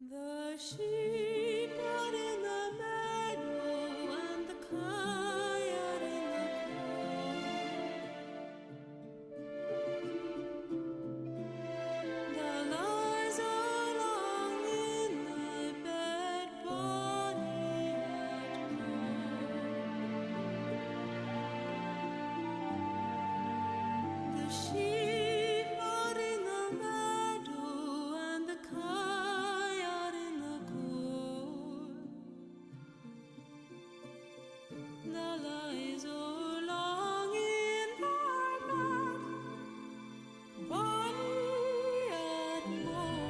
The sheep are in the meadow and the kine are in the the lies are long in the bed, Bonnie had gone. The sheep are in the meadow and the kine are in the court. The lies are long in the bed, Bonnie had gone.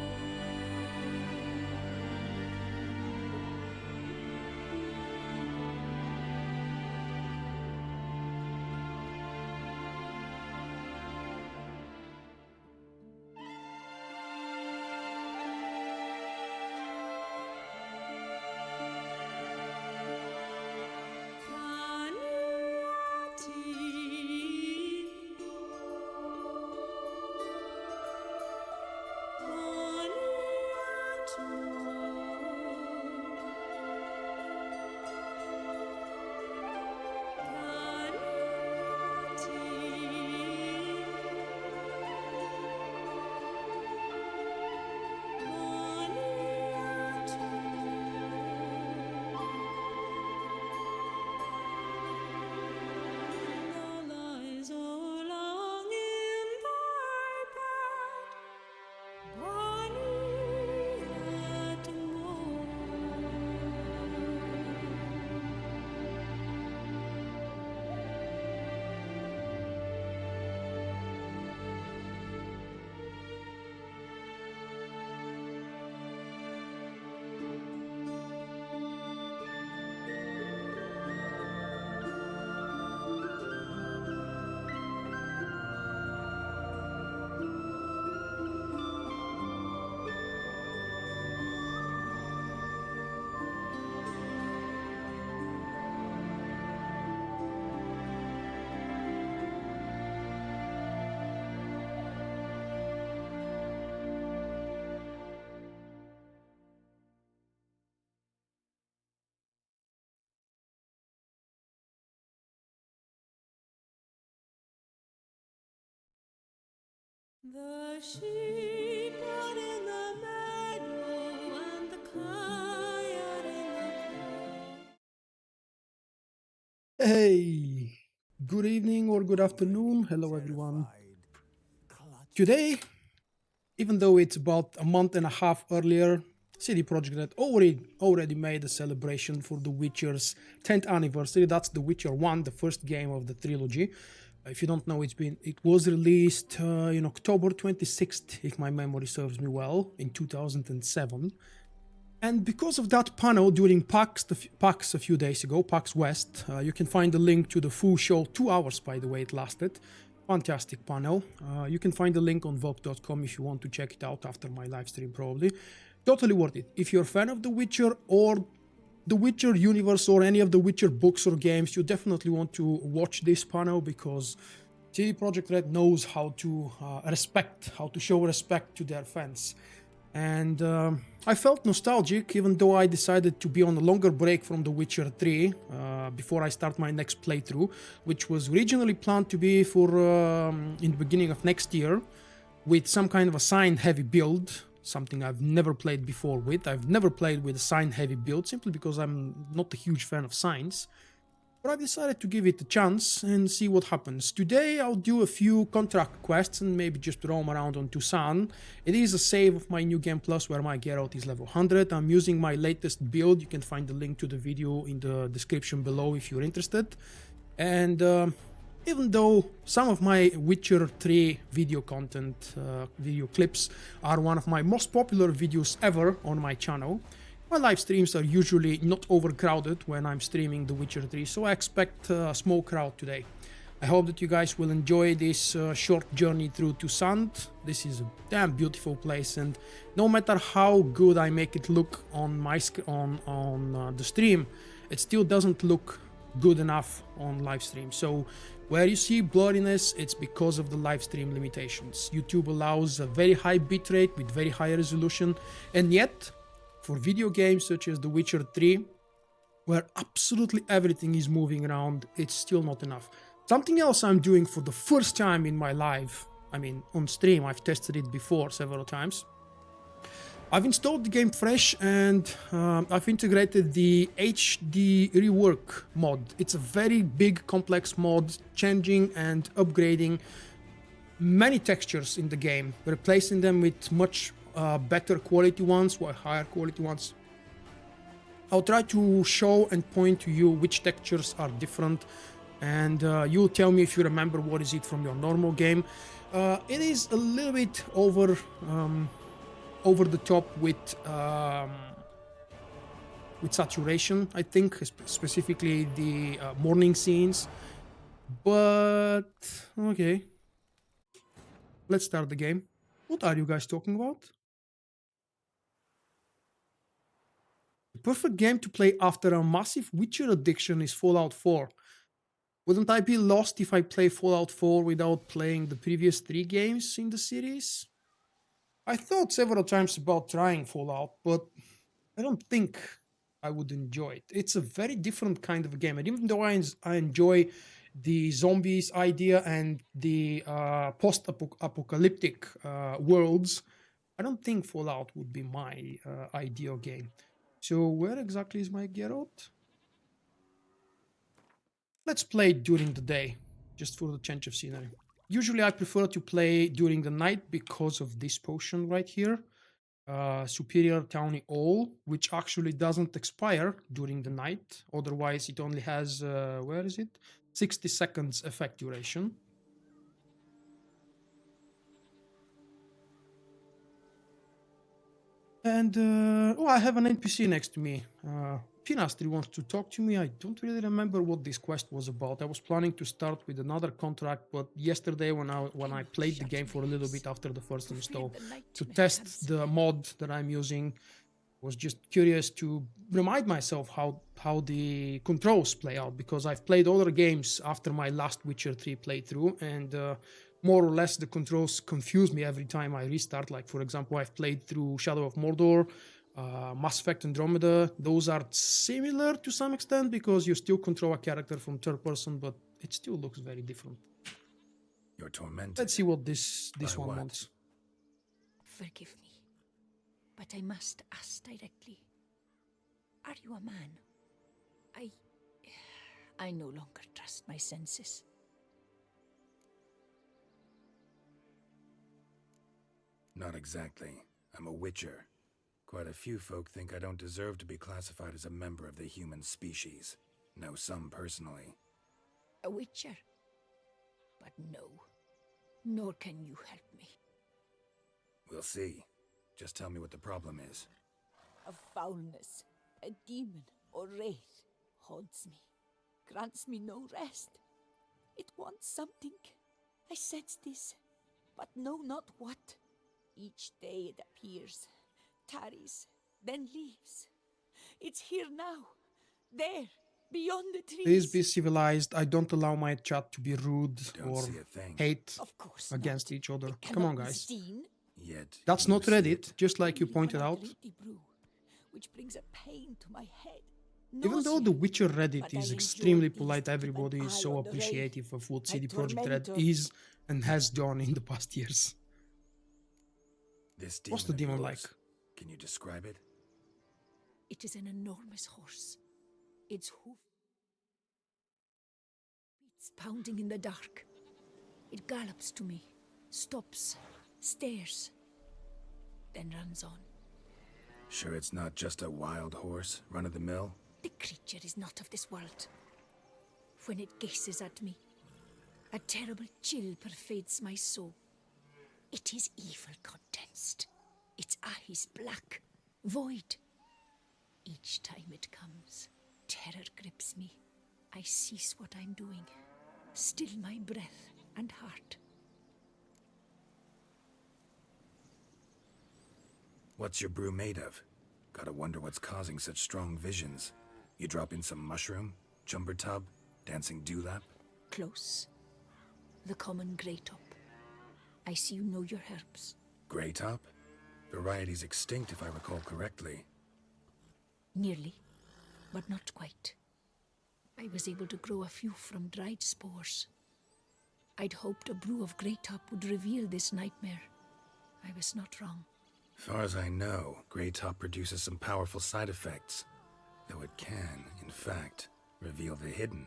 The sheep are in the meadow and the kine are in the Hey, good evening or good afternoon. Hello, everyone. Today, even though it's about a month and a half earlier, CD Projekt already made a celebration for The Witcher's 10th anniversary. That's The Witcher 1, the first game of the trilogy. If you don't know, it was released in October 26th, if my memory serves me well, in 2007. And because of that panel during PAX a few days ago, PAX West, you can find the link to the full show, 2 hours by the way it lasted. Fantastic panel. You can find the link on Vulkk.com if you want to check it out after my live stream probably. Totally worth it. If you're a fan of The Witcher or the Witcher universe or any of the Witcher books or games, you definitely want to watch this panel because CD Projekt Red knows how to show respect to their fans. And I felt nostalgic even though I decided to be on a longer break from The Witcher 3 before I start my next playthrough, which was originally planned to be for in the beginning of next year with some kind of a sign-heavy build, something I've never played before with. I've never played with a sign-heavy build simply because I'm not a huge fan of signs. But I decided to give it a chance and see what happens. Today I'll do a few contract quests and maybe just roam around on Toussaint. It is a save of my New Game Plus where my Geralt is level 100. I'm using my latest build. You can find the link to the video in the description below if you're interested. And even though some of my Witcher 3 video content, video clips are one of my most popular videos ever on my channel, my live streams are usually not overcrowded when I'm streaming The Witcher 3, so I expect a small crowd today. I hope that you guys will enjoy this short journey through Toussaint. This is a damn beautiful place, and no matter how good I make it look on my the stream, it still doesn't look good enough on live stream. So where you see blurriness, it's because of the live stream limitations. YouTube allows a very high bitrate with very high resolution, and yet for video games such as The Witcher 3, where absolutely everything is moving around, it's still not enough. Something else I'm doing for the first time in my life, I mean, on stream, I've tested it before several times. I've installed the game fresh and I've integrated the HD rework mod. It's a very big, complex mod, changing and upgrading many textures in the game, replacing them with much better quality ones or higher quality ones. I'll try to show and point to you which textures are different, and you'll tell me if you remember what is it from your normal game. It is a little bit over the top with saturation, I think, specifically the morning scenes. But okay, let's start the game. What are you guys talking about? The perfect game to play after a massive Witcher addiction is Fallout 4. Wouldn't I be lost if I play Fallout 4 without playing the previous 3 games in the series? I thought several times about trying Fallout, but I don't think I would enjoy it. It's a very different kind of a game, and even though I enjoy the zombies idea and the post-apocalyptic worlds, I don't think Fallout would be my ideal game. So where exactly is my Geralt? Let's play during the day, just for the change of scenery. Usually I prefer to play during the night because of this potion right here. Superior Tawny All, which actually doesn't expire during the night. Otherwise it only has, where is it? 60 seconds effect duration. And, oh, I have an NPC next to me. Pinastri wants to talk to me. I don't really remember what this quest was about. I was planning to start with another contract, but yesterday when I played the game for a little bit after the first install to test the mod that I'm using, was just curious to remind myself how the controls play out, because I've played other games after my last Witcher 3 playthrough, and more or less the controls confuse me every time I restart. Like, for example, I've played through Shadow of Mordor, Mass Effect Andromeda. Those are similar to some extent because you still control a character from third person, but it still looks very different. You're tormented. Let's see what this one what? wants. Forgive me, but I must ask directly. Are you a man? I no longer trust my senses. Not exactly. I'm a witcher. Quite a few folk think I don't deserve to be classified as a member of the human species. Know some personally. A witcher? But no, nor can you help me. We'll see. Just tell me what the problem is. A foulness, a demon or wraith haunts me, grants me no rest. It wants something. I sense this, but know not what. Each day it appears, tarries, then leaves. It's here now, there, beyond the trees. Please be civilized. I don't allow my chat to be rude Don't or see a thing. hate Of course against not. each other. It Come on, cannot be guys. seen. Yet That's you not see Reddit, it. just like you Only pointed when I out. drink the brew, which brings a pain to my head. Even though Nausea. the Witcher Reddit But I is enjoy extremely these polite, to keep everybody an is eye so on the appreciative of what My CD Projekt Red tormentor. is and has done in the past years. This demon What's the of demon yours, like? Can you describe it? It is an enormous horse. Its hoof beats pounding in the dark. It gallops to me, stops, stares, then runs on. Sure it's not just a wild horse, run-of-the-mill? The creature is not of this world. When it gazes at me, a terrible chill pervades my soul. It is evil condensed. Its eyes black, void. Each time it comes, terror grips me. I cease what I'm doing, still my breath and heart. What's your brew made of? Gotta wonder what's causing such strong visions. You drop in some mushroom, jumper tub, dancing dewlap? Close. The common grey top. I see you know your herbs. Grey top? Variety's extinct if I recall correctly. Nearly, but not quite. I was able to grow a few from dried spores. I'd hoped a brew of Grey Top would reveal this nightmare. I was not wrong. As far as I know, Grey Top produces some powerful side effects, though it can, in fact, reveal the hidden,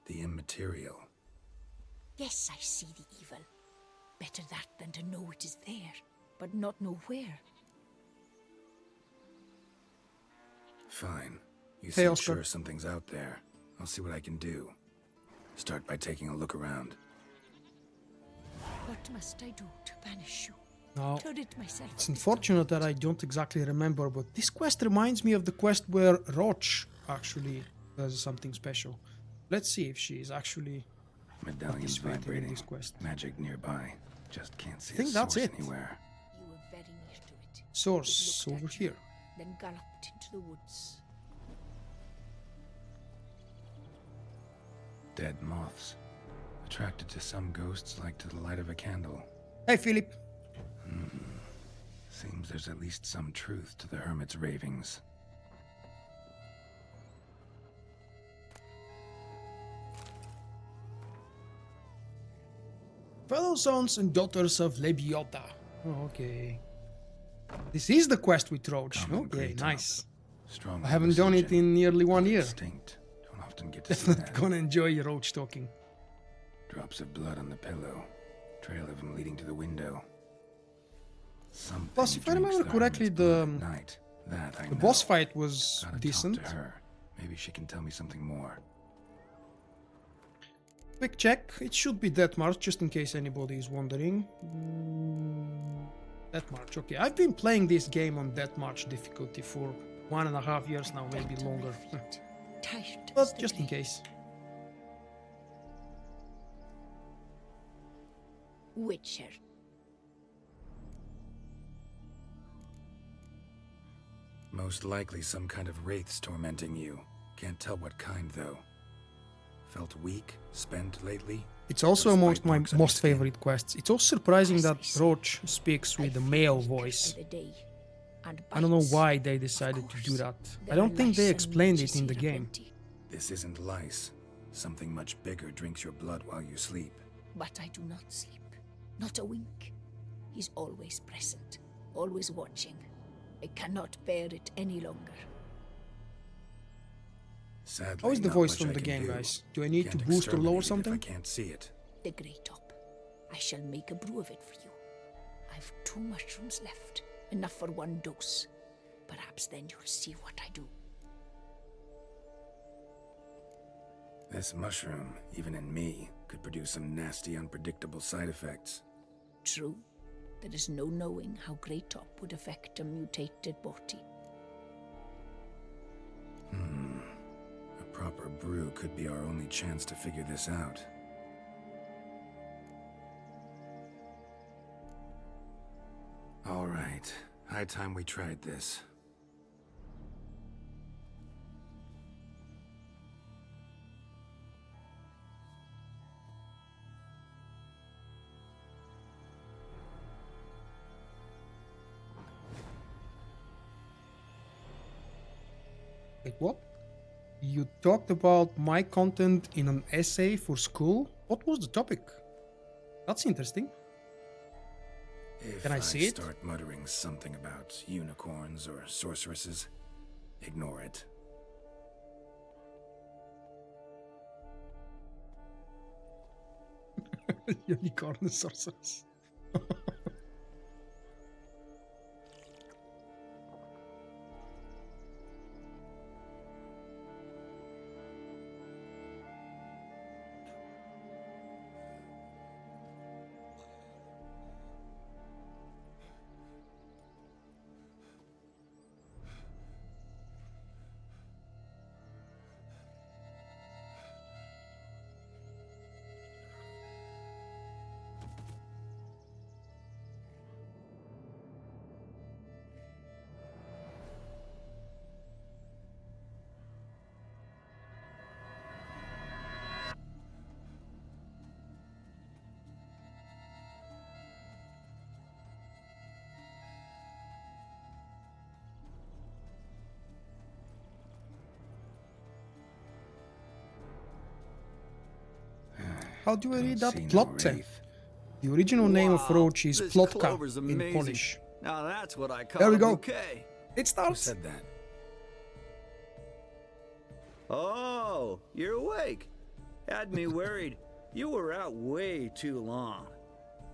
the immaterial. Yes, I see the evil. Better that than to know it is there, but not know where. Fine. You Hey, seem Oscar. sure something's out there. I'll see what I can do. Start by taking a look around. What must I do to banish you? Now, To rid myself it's of this unfortunate that I don't exactly remember, but this quest reminds me of the quest where Roach actually does something special. Let's see if she is actually Medallion's participating in vibrating. this quest. Magic nearby. Just can't see I think a that's source it. anywhere. You were very near to it. Source It looked over at you, here. then galloped into the woods. Dead moths. Attracted to some ghosts like to the light of a candle. Hey, Philip. Seems there's at least some truth to the hermit's ravings. Fellow sons and daughters of Lebioda. Oh, okay. This is the quest with Roach. Common Okay, Grey Top. nice. Strong I haven't done it hallucinogen. in nearly 1 year. Instinct. Don't often get to see Definitely that. gonna enjoy Roach talking. Drops of blood on the pillow. Trail of him leading to the window. Something Plus, if I drinks remember the correctly, hermit's blood the at night. That I The know. boss fight was Gotta decent. talk to her. Maybe she can tell me something more. Quick check. It should be Death March, just in case anybody is wondering. Death March. Okay, I've been playing this game on Death March difficulty for 1.5 years now, maybe Flat on my longer. feet, tired as But the just in grave. case. Witcher. Most likely some kind of wraiths tormenting you. Can't tell what kind, though. Felt weak, spent lately? It's also Those amongst bite my marks on your most skin. favorite quests. It's also surprising that As I Roach speaks with a male voice. I don't know why they decided to do that. I don't think they explained it in the game. This isn't lice. Something much bigger drinks your blood while you sleep. But I do not sleep. Not a wink. He's always present, always watching. I cannot bear it any longer. Sadly, How is the not voice much from I the can game, do. guys? Do I need to Can't boost or lower exterminate it something? if I can't see it. The Grey Top. I shall make a brew of it for you. I've 2 mushrooms left. Enough for 1 dose. Perhaps then you'll see what I do. This mushroom, even in me, could produce some nasty, unpredictable side effects. True. There is no knowing how Grey Top would affect a mutated body. A proper brew could be our only chance to figure this out. All right. High time we tried this. Wait, what? You talked about my content in an essay for school? What was the topic? That's interesting. If Can I see it? start muttering something about unicorns or sorceresses, ignore it. Unicorn sorcerers. How do I read Don't that? see no Plotte. wraith. The original name of Wow, roach is this Plotka clover's in amazing. Polish. Now that's what I call There we a go. bouquet. It Who starts. said that? Oh, you're awake. Had me worried. You were out way too long.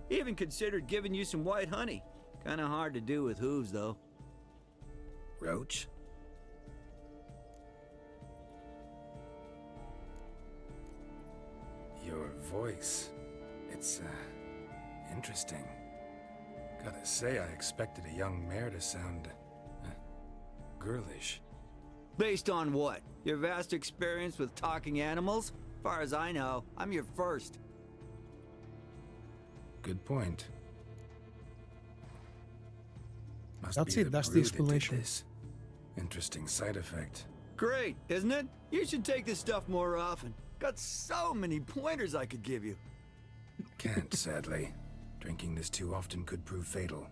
Even considered giving you some white honey. Kinda hard to do with hooves, though. Roach? Your voice. It's, interesting. Gotta say, I expected a young mare to sound, girlish. Based on what? Your vast experience with talking animals? Far as I know, I'm your first. Good point. Must That's be it, that's the brew that did explanation. this. Interesting side effect. Great, isn't it? You should take this stuff more often. Got so many pointers I could give you. Can't, sadly. Drinking this too often could prove fatal.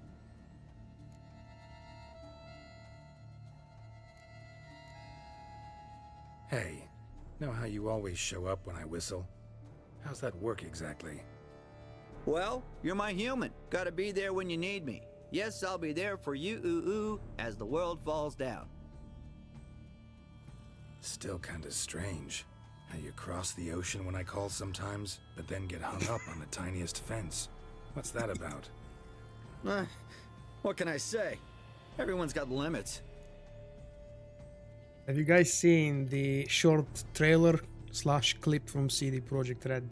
Hey, know how you always show up when I whistle? How's that work exactly? Well, you're my human. Gotta be there when you need me. Yes, I'll be there for you, ooh, as the world falls down. Still kinda strange. How you cross the ocean when I call sometimes, but then get hung up on the tiniest fence. What's that about? What can I say? Everyone's got limits. Have you guys seen the short trailer / clip from CD Projekt Red?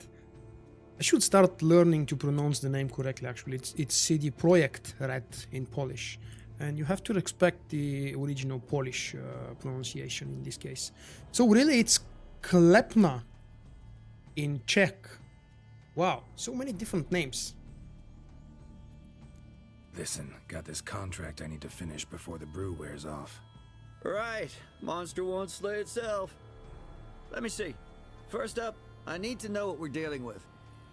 I should start learning to pronounce the name correctly, actually. It's CD Projekt Red in Polish. And you have to respect the original Polish pronunciation in this case. So really it's Klepna in Czech. Wow, so many different names. Listen, got this contract I need to finish before the brew wears off. Right, monster won't slay itself. Let me see. First up, I need to know what we're dealing with.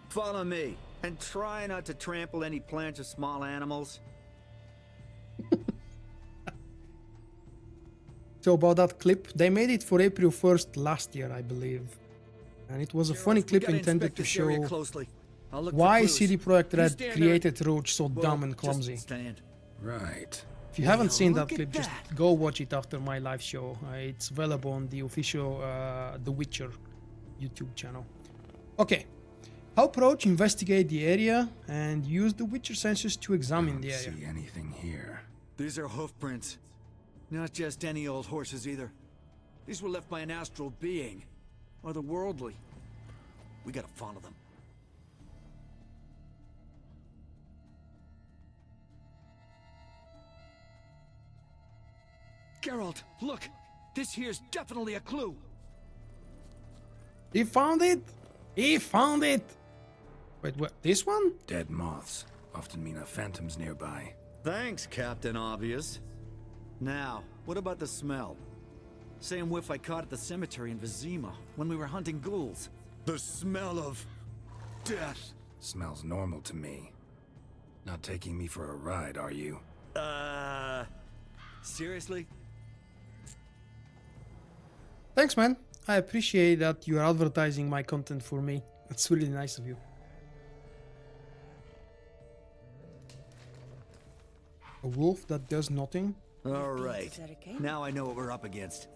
Follow me, and try not to trample any plants or small animals. So about that clip, they made it for April 1st last year, I believe. And it was a funny We clip gotta intended inspect to this area show cloosely. I'll look for why clues. CD Projekt You Red stand there created Roach so Well, dumb and just clumsy. stand. Right. If you haven't seen that look at clip, just that. go watch it after my live show. It's available on the official The Witcher YouTube channel. Okay. Help Roach investigate the area and use the Witcher sensors to examine Don't the area. see anything here. These are hoof prints. Not just any old horses either. These were left by an astral being. Otherworldly. We gotta follow them. Geralt, look! This here's definitely a clue! He found it! He found it! Wait, what? This one? Dead moths often mean a phantom's nearby. Thanks, Captain Obvious. Now, what about the smell? Same whiff I caught at the cemetery in Vizima when we were hunting ghouls. The smell of death. Smells normal to me. Not taking me for a ride, are you? Seriously? Thanks, man. I appreciate that you are advertising my content for me. That's really nice of you. A wolf that does nothing? All right. Is that okay? Now I know what we're up against.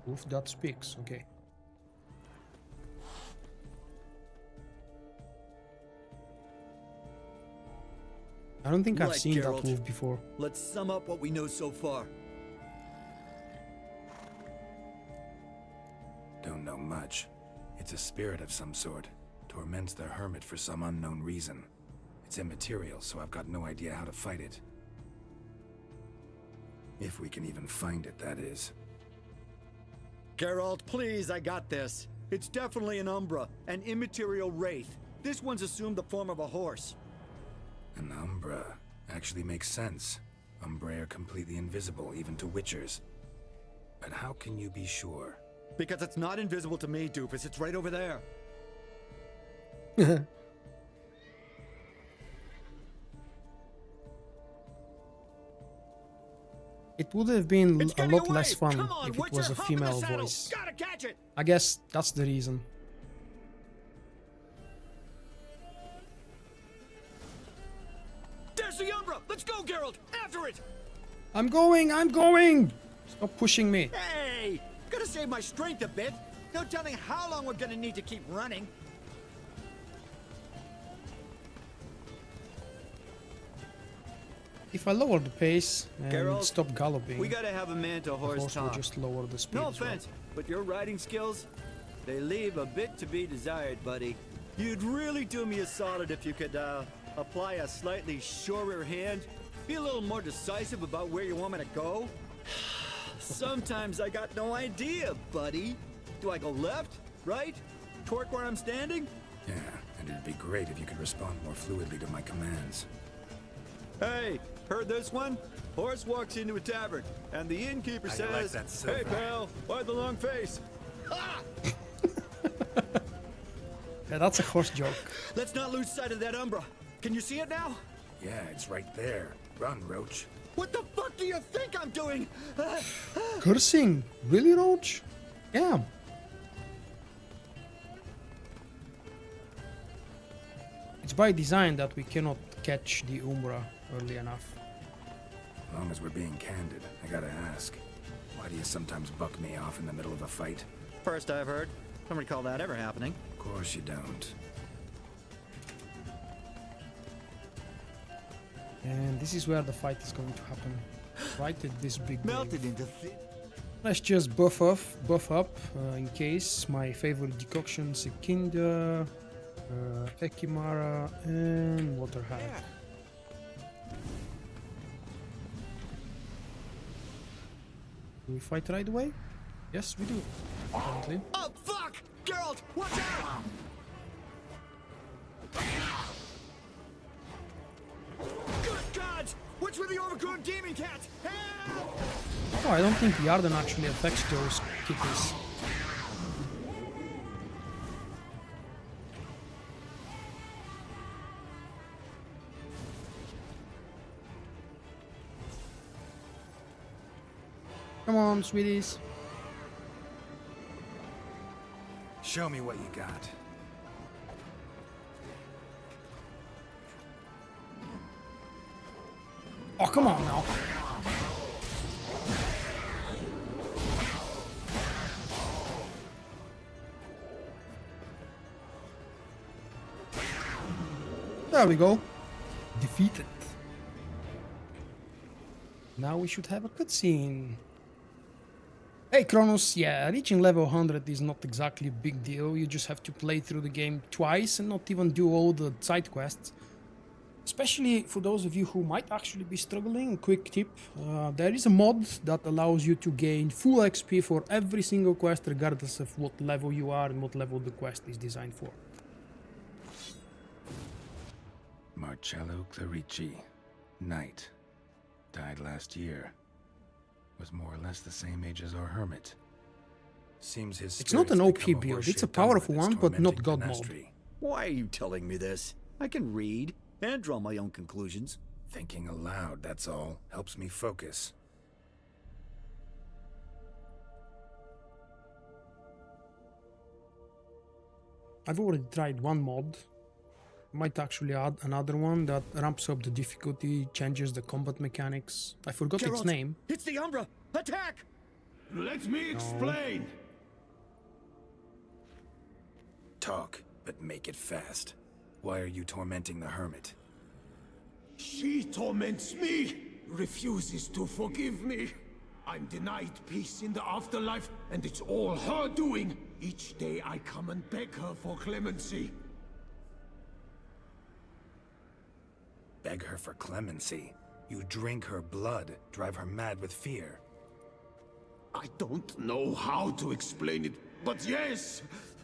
Wolf that speaks, okay. I don't think I've Right, seen Geralt. that wolf before. Let's sum up what we know so far. Don't know much. It's a spirit of some sort. Torments the hermit for some unknown reason. It's immaterial, so I've got no idea how to fight it. If we can even find it, that is. Geralt, please, I got this. It's definitely an Umbra, an immaterial wraith. This one's assumed the form of a horse. An Umbra actually makes sense. Umbrae are completely invisible, even to Witchers. But how can you be sure? Because it's not invisible to me, Doofus. It's right over there. It would have been It's a getting lot away. less fun Come on, if it Witcher, was a hop in the female saddle. voice. Gotta catch it. I guess that's the reason. There's the Umbra. Let's go, Geralt. After it. I'm going! Stop pushing me. Hey, gotta save my strength a bit. No telling how long we're gonna need to keep running. If I lower the pace and Geralt, stop galloping, We gotta have a man to the horse horse will talk. just lower the speed No as well. offense, but your riding skills, they leave a bit to be desired, buddy. You'd really do me a solid if you could apply a slightly surer hand. Be a little more decisive about where you want me to go. Sometimes I got no idea, buddy. Do I go left, right, torque where I'm standing? Yeah, and it'd be great if you could respond more fluidly to my commands. Hey, heard this one? Horse walks into a tavern, and the innkeeper How you like says, that silver? "Hey, pal, why the long face?" Ah! Yeah, that's a horse joke. Let's not lose sight of that Umbra. Can you see it now? Yeah, it's right there. Run, Roach. What the fuck do you think I'm doing? Cursing? Really, Roach? Yeah. It's by design that we cannot catch the Umbra early enough. As long as we're being candid, I gotta ask. Why do you sometimes buck me off in the middle of a fight? First I've heard. Don't recall that ever happening. Of course you don't. And this is where the fight is going to happen. Right at this big Melted wave. into thin. Let's just buff up in case. My favorite decoction, Sekinda, Ekimara, and Waterhat. Do we fight right away? Yes, we do. Apparently. Oh, fuck! Geralt, watch out! Good gods! What's with the overgrown demon cats? Help! Oh, I don't think Yarden actually affects those kitties. Come on, sweeties. Show me what you got. Oh, come on now. There we go. Defeated. Now we should have a cutscene. Hey Kronos, yeah, reaching level 100 is not exactly a big deal. You just have to play through the game twice and not even do all the side quests. Especially for those of you who might actually be struggling, quick tip, there is a mod that allows you to gain full XP for every single quest regardless of what level you are and what level the quest is designed for. Marcello Clarici, knight. Died last year. Was more or less the same age as our hermit. Seems his It's not an spirit's OP become a build, horse it's a shaped dome powerful with its one, but not tormenting God mode. tenacity. Why are you telling me this? I can read and draw my own conclusions. Thinking aloud, that's all. Helps me focus. I've already tried one mod. Might actually add another one that ramps up the difficulty, changes the combat mechanics. I forgot its Geralt, name. It's the Umbra! Attack! Let me explain. Talk, but make it fast. Why are you tormenting the hermit? She torments me, refuses to forgive me. I'm denied peace in the afterlife, and it's all her doing. Each day I come and beg her for clemency. Beg her for clemency. You drink her blood, drive her mad with fear. I don't know how to explain it, but yes,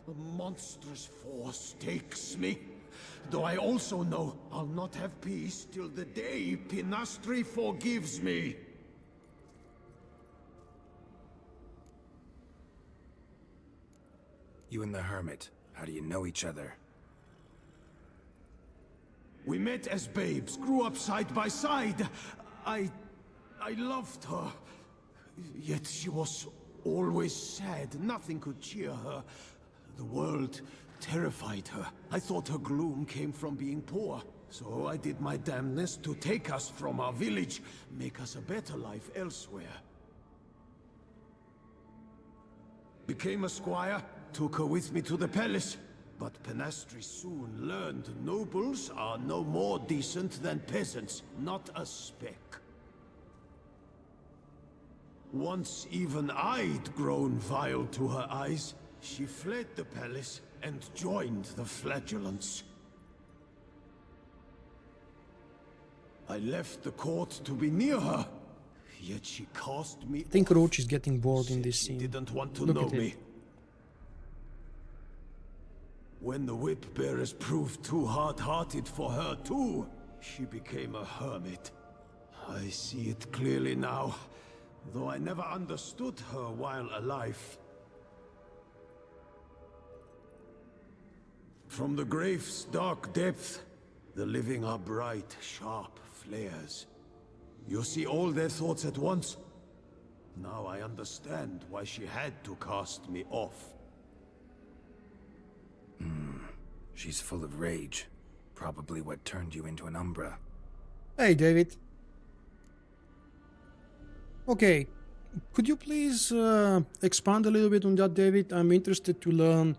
a monstrous force takes me. Though I also know I'll not have peace till the day Pinastri forgives me. You and the hermit, how do you know each other? We met as babes, grew up side by side. I I loved her. Yet she was always sad. Nothing could cheer her. The world terrified her. I thought her gloom came from being poor. So I did my damnedest to take us from our village, make us a better life elsewhere. Became a squire, took her with me to the palace. But Penastri soon learned nobles are no more decent than peasants, not a speck. Once even I'd grown vile to her eyes, she fled the palace and joined the flagellants. I left the court to be near her, yet she cast me I think off. Roach is getting bored in this She scene. didn't want to Look know at him. me. When the whip bearers proved too hard-hearted for her too, she became a hermit. I see it clearly now, though I never understood her while alive. From the grave's dark depth, the living are bright, sharp flares. You see all their thoughts at once. Now I understand why she had to cast me off. She's full of rage. Probably what turned you into an Umbra. Hey, David. Okay, could you please expand a little bit on that, David? I'm interested to learn,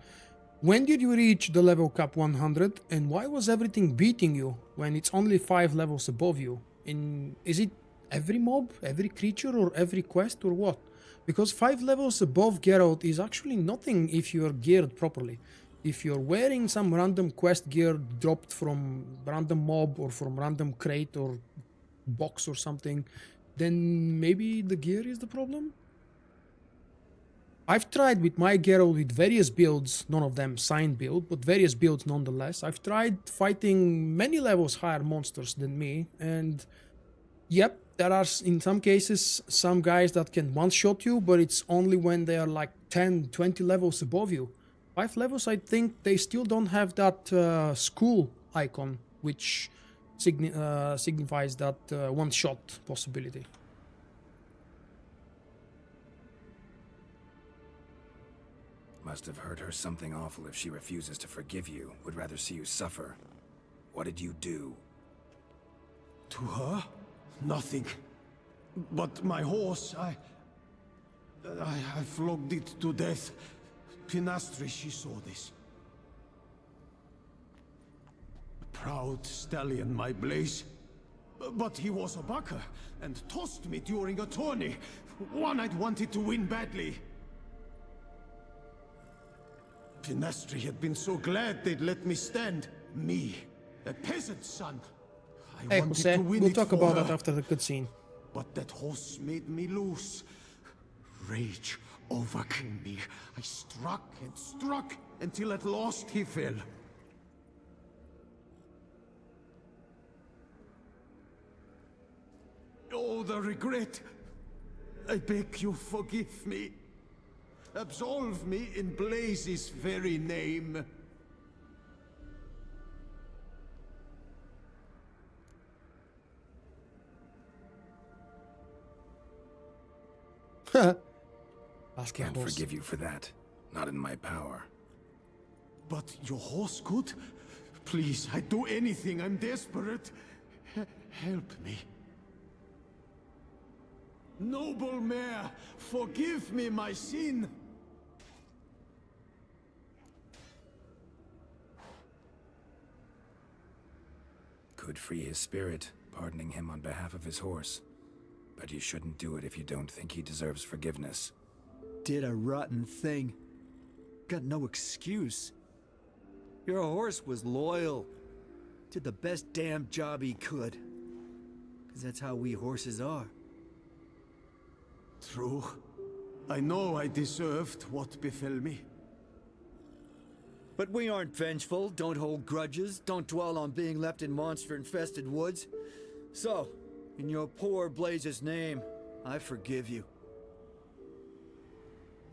when did you reach the level cap 100, and why was everything beating you when it's only 5 levels above you? Is it every mob, every creature, or every quest, or what? Because 5 levels above Geralt is actually nothing if you're geared properly. If you're wearing some random quest gear dropped from random mob or from random crate or box or something, then maybe the gear is the problem? I've tried with my Geralt with various builds, none of them signed build, but various builds nonetheless. I've tried fighting many levels higher monsters than me, and yep, there are in some cases some guys that can one-shot you, but it's only when they are like 10, 20 levels above you. 5 levels, I think they still don't have that school icon, which signifies that one-shot possibility. Must have hurt her something awful if she refuses to forgive you, would rather see you suffer. What did you do? To her? Nothing. But my horse, I flogged it to death. Pinastri, she saw this. Proud stallion, my Blaze. But he was a bucker, and tossed me during a tourney. One I'd wanted to win badly. Pinastri had been so glad they'd let me stand. Me, a peasant's son. I Hey, wanted Jose, to win we'll it talk for about her. that after the cutscene. But that horse made me loose. Rage overcame me. I struck and struck until at last he fell. Oh, the regret. I beg you, forgive me. Absolve me in Blaze's very name. Ask a Can't horse. forgive you for that. Not in my power. But your horse could? Please, I'd do anything. I'm desperate. Help me. Noble mare, forgive me my sin. Could free his spirit, pardoning him on behalf of his horse. But you shouldn't do it if you don't think he deserves forgiveness. Did a rotten thing. Got no excuse. Your horse was loyal. Did the best damn job he could. 'Cause that's how we horses are. True. I know I deserved what befell me. But we aren't vengeful, don't hold grudges, don't dwell on being left in monster-infested woods. So, in your poor Blaze's name, I forgive you.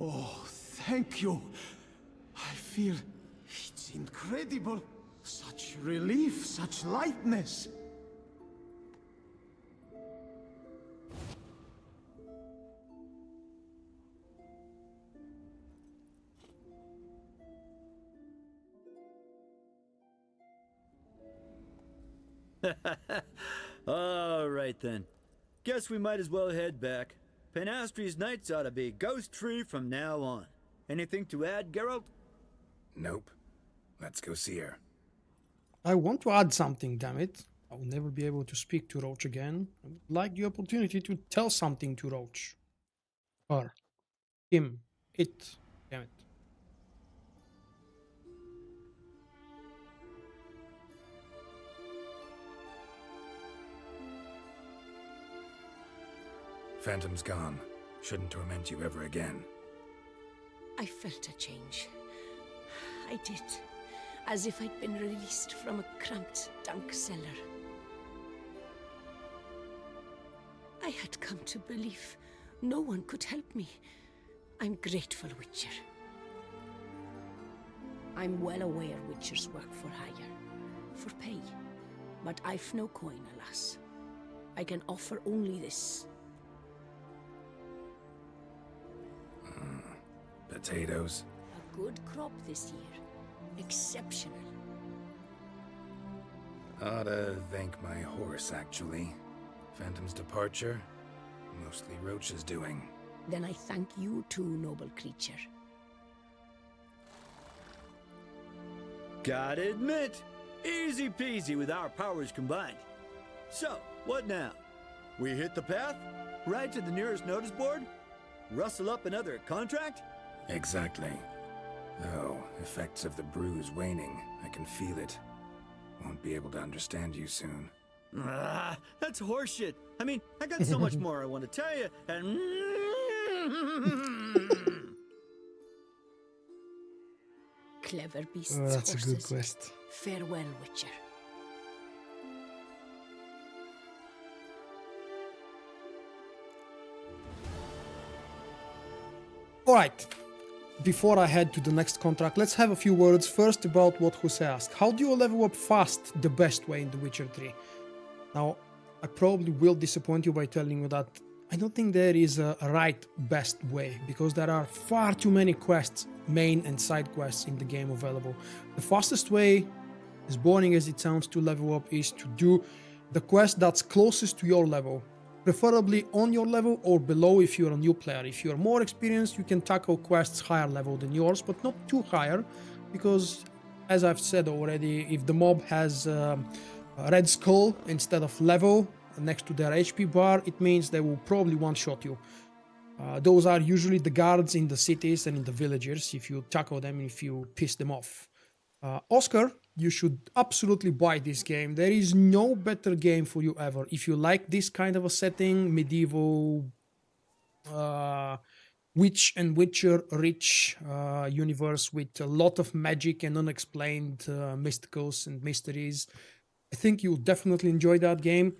Oh, thank you. I feel it's incredible. Such relief, such lightness. All right then. Guess we might as well head back. Penastri's nights ought to be ghost-free from now on. Anything to add, Geralt? Nope. Let's go see her. I want to add something, damn it. I will never be able to speak to Roach again. I would like the opportunity to tell something to Roach. Her. Him. It. Damn it. Phantom's gone. Shouldn't torment you ever again. I felt a change. I did. As if I'd been released from a cramped, dank cellar. I had come to believe no one could help me. I'm grateful, Witcher. I'm well aware Witchers work for hire, for pay. But I've no coin, alas. I can offer only this. Potatoes. A good crop this year. Exceptional. Ought to thank my horse, actually. Phantom's departure, mostly Roach's doing. Then I thank you too, noble creature. Gotta admit, easy peasy with our powers combined. So, what now? We hit the path? Ride to the nearest notice board? Rustle up another contract? Exactly. Though, effects of the bruise waning. I can feel it. Won't be able to understand you soon. Ah, that's horseshit. I mean, I got so much more I want to tell you, and... Clever beasts, That's a good horses. quest. Farewell, Witcher. Alright. Before I head to the next contract, let's have a few words first about what Jose asked. How do you level up fast the best way in The Witcher 3? Now, I probably will disappoint you by telling you that I don't think there is a right best way, because there are far too many quests, main and side quests in the game available. The fastest way, as boring as it sounds, to level up is to do the quest that's closest to your level. Preferably on your level or below if you're a new player. If you're more experienced, you can tackle quests higher level than yours, but not too higher, because as I've said already, if the mob has a red skull instead of level next to their HP bar, it means they will probably one-shot you. Those are usually the guards in the cities and in the villages if you tackle them, if you piss them off. Oscar, you should absolutely buy this game. There is no better game for you ever. If you like this kind of a setting, medieval, witch and witcher rich universe with a lot of magic and unexplained mysticals and mysteries, I think you'll definitely enjoy that game.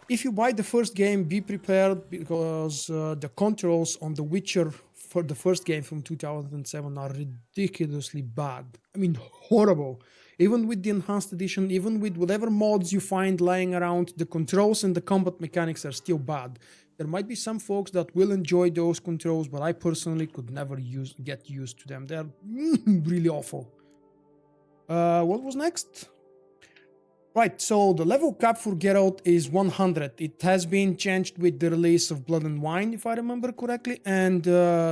If you buy the first game, be prepared, because the controls on The Witcher for the first game from 2007 are ridiculously bad. I mean, horrible. Even with the enhanced edition, even with whatever mods you find lying around, the controls and the combat mechanics are still bad. There might be some folks that will enjoy those controls, but I personally could never get used to them. They're really awful. What was next? Right, so the level cap for Geralt is 100. It has been changed with the release of Blood and Wine, if I remember correctly, and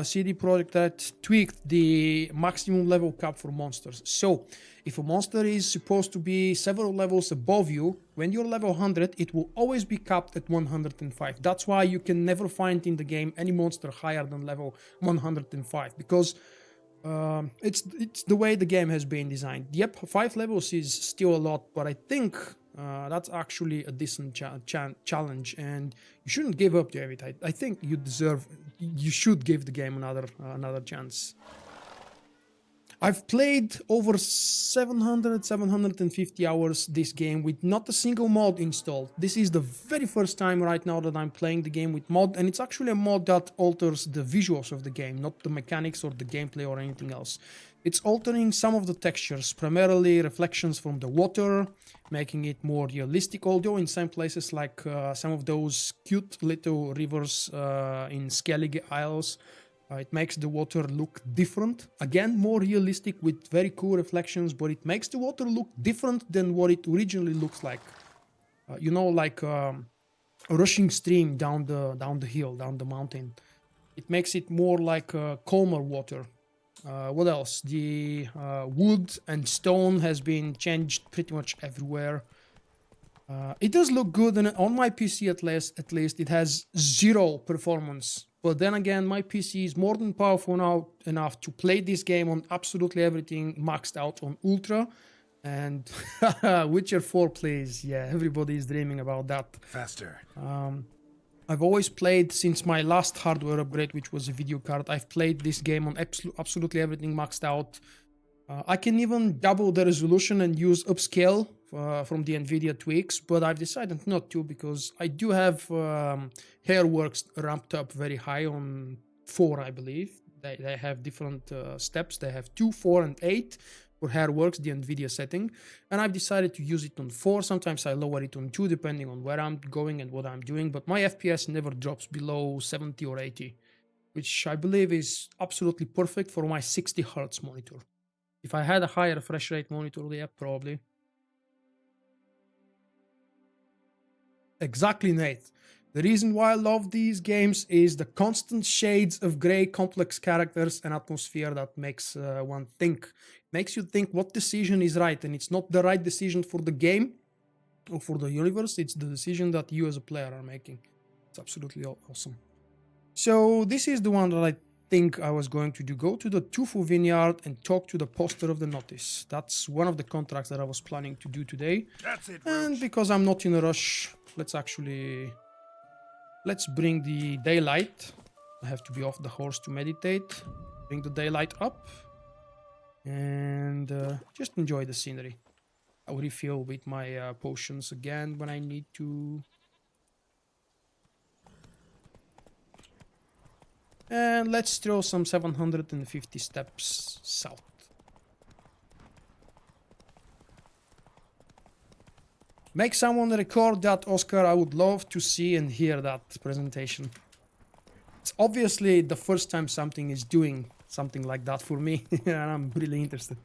CD Projekt tweaked the maximum level cap for monsters. So, if a monster is supposed to be several levels above you, when you're level 100, it will always be capped at 105. That's why you can never find in the game any monster higher than level 105, because it's the way the game has been designed. Yep, 5 levels is still a lot, but I think that's actually a decent challenge, and you shouldn't give up, David. I think you should give the game another chance. I've played over 750 hours this game with not a single mod installed. This is the very first time right now that I'm playing the game with mod, and it's actually a mod that alters the visuals of the game, not the mechanics or the gameplay or anything else. It's altering some of the textures, primarily reflections from the water, making it more realistic, although in some places like some of those cute little rivers in Skellige Isles, it makes the water look different. Again, more realistic with very cool reflections, but it makes the water look different than what it originally looks like you know, like a rushing stream down the hill, down the mountain. It makes it more like calmer water. What else? The wood and stone has been changed pretty much everywhere. It does look good, and on my PC at least it has 0 performance. But then again, my PC is more than powerful now enough to play this game on absolutely everything maxed out on Ultra. And Witcher 4 plays, yeah, everybody is dreaming about that. Faster. I've always played since my last hardware upgrade, which was a video card. I've played this game on absolutely everything maxed out. I can even double the resolution and use upscale from the NVIDIA tweaks, but I've decided not to because I do have Hairworks ramped up very high on 4, I believe. They have different steps. They have 2, 4, and 8 for Hairworks, the NVIDIA setting, and I've decided to use it on 4. Sometimes I lower it on 2 depending on where I'm going and what I'm doing, but my FPS never drops below 70 or 80, which I believe is absolutely perfect for my 60 Hz monitor. If I had a higher refresh rate monitor, yeah, probably. Exactly, Nate. The reason why I love these games is the constant shades of gray, complex characters and atmosphere that makes one think. Makes you think what decision is right, and it's not the right decision for the game or for the universe, it's the decision that you as a player are making. It's absolutely awesome. So this is the one that I think I was going to do. Go to the Toussaint vineyard and talk to the poster of the notice. That's one of the contracts that I was planning to do today. That's it, And because I'm not in a rush, let's bring the daylight. I have to be off the horse to meditate. Bring the daylight up and just enjoy the scenery. I'll refill with my potions again when I need to. And let's throw some 750 steps south. Make someone record that, Oscar. I would love to see and hear that presentation. It's obviously the first time something is doing something like that for me, and I'm really interested.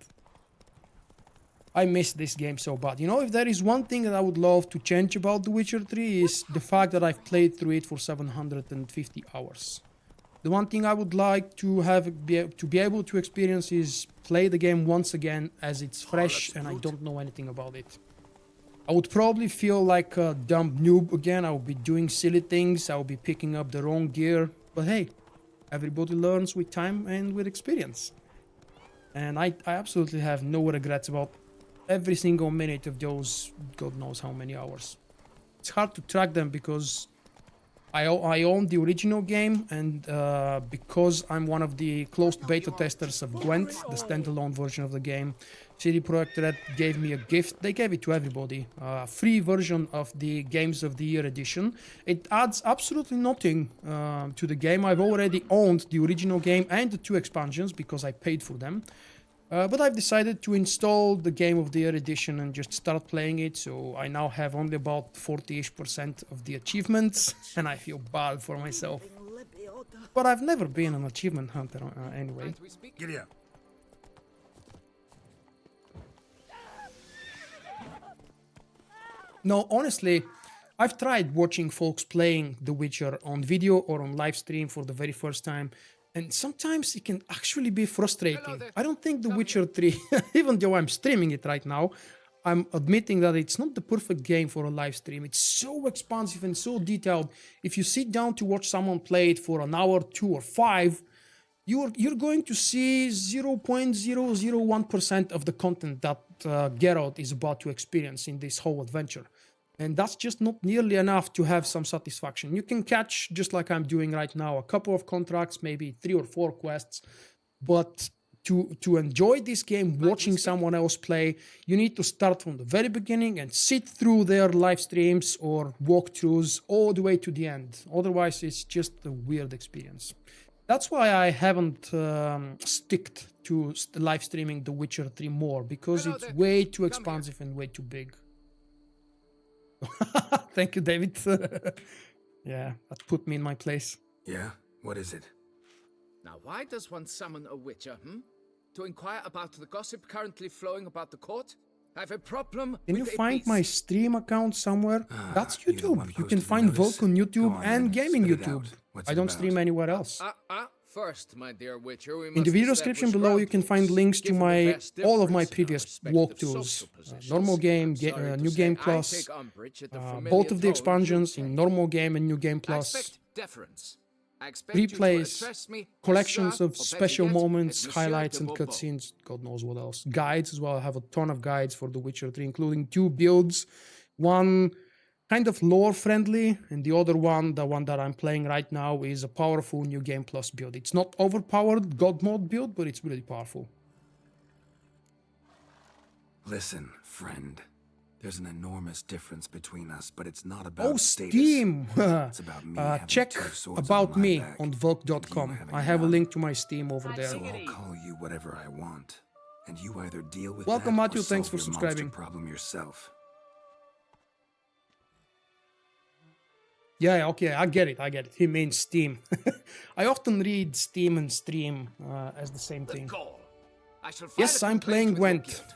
I miss this game so bad. You know, if there is one thing that I would love to change about The Witcher 3 is the fact that I've played through it for 750 hours. The one thing I would like to be able to experience is play the game once again as it's fresh and I don't know anything about it. I would probably feel like a dumb noob again. I would be doing silly things. I would be picking up the wrong gear. But hey, everybody learns with time and with experience. And I absolutely have no regrets about every single minute of those God knows how many hours. It's hard to track them because I own the original game, and because I'm one of the closed beta testers of Gwent, the standalone version of the game, CD Projekt gave me a gift. They gave it to everybody. A free version of the Games of the Year edition. It adds absolutely nothing to the game. I've already owned the original game and the 2 expansions because I paid for them. But I've decided to install the Game of the Year edition and just start playing it, so I now have only about 40-ish% of the achievements, and I feel bad for myself. But I've never been an achievement hunter anyway. Giddy up. No, honestly, I've tried watching folks playing The Witcher on video or on live stream for the very first time, and sometimes it can actually be frustrating. I don't think The Witcher 3, even though I'm streaming it right now, I'm admitting that it's not the perfect game for a live stream. It's so expansive and so detailed. If you sit down to watch someone play it for an hour, 2 or 5, you're going to see 0.001% of the content that Geralt is about to experience in this whole adventure. And that's just not nearly enough to have some satisfaction. You can catch, just like I'm doing right now, a couple of contracts, maybe 3 or 4 quests. But to enjoy this game, watching someone else play, you need to start from the very beginning and sit through their live streams or walkthroughs all the way to the end. Otherwise, it's just a weird experience. That's why I haven't sticked to live streaming The Witcher 3 more, because it's way too expansive and way too big. Thank you, David. Yeah, that put me in my place. Yeah? What is it? Now, why does one summon a witcher, To inquire about the gossip currently flowing about the court? I have a problem. Can you with a find my beast. Steam account somewhere? That's you're the one YouTube. You posted can the find notice? Vulkk on Go YouTube on and then, gaming spit it YouTube. out. What's I it don't about? stream anywhere else. First, my dear Witcher, we In the must video establish description below, you can ground find rules. links to Given the my vast all of my difference in our previous respective walkthroughs. social positions, Normal game, I'm sorry to New say Game I Plus, take umbrage at the familiar both of the tone you expansions take. in Normal Game and New Game I Plus. expect deference. I expect you to Replays, address me as collections sir, of or better special yet, moments, as Monsieur highlights, de and Bourbon. cutscenes. God knows what else. Guides as well. I have a ton of guides for The Witcher 3, including 2 builds. One kind of lore friendly, and the other one, the one that I'm playing right now, is a powerful New Game Plus build. It's not overpowered God mode build, but it's really powerful. Listen, friend. There's an enormous difference between us, but it's not about Oh, status. Steam! It's about me having Check 2 swords about on my me back, on and Vulkk.com. you having I have a none. link to my Steam over there. So I'll call you whatever I want, and you either deal with Welcome, that Matthew. or Thanks solve for your subscribing. monster problem yourself. Yeah, okay, I get it. He means Steam. I often read Steam and Stream as the same thing. Call. I shall file Yes, a I'm complaint playing with your Gwent. guild.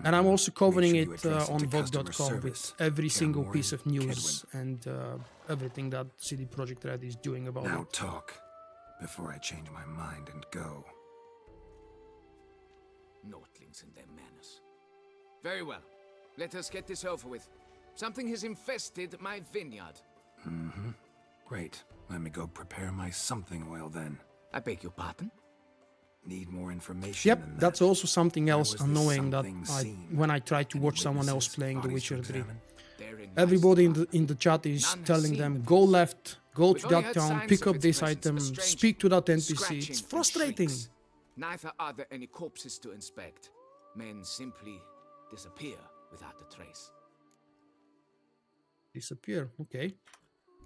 And I'm also covering Make sure you it address it on to customer Vulkk.com with service. every single Cameron, piece of news Kedwin. and everything that CD Projekt Red is doing about Now it. talk, before I change my mind and go. Notlings and their manners. Very well. Let us get this over with. Something has infested my vineyard. Great. Let me go prepare my something oil then. I beg your pardon? Need more information Yep, than that's that. also something Where else was this annoying that something I, seen? when I try to Any watch someone else witnesses, playing The bodies to Witcher 3. examine? Therein lies Everybody the in the chat is None has telling seen them, the go beast. left, go We've to only that heard town, signs pick of up its this presence, item, a strange speak to that NPC. scratching It's and frustrating. shrieks. Neither are there any corpses to inspect. Men simply disappear without a trace. Disappear, okay.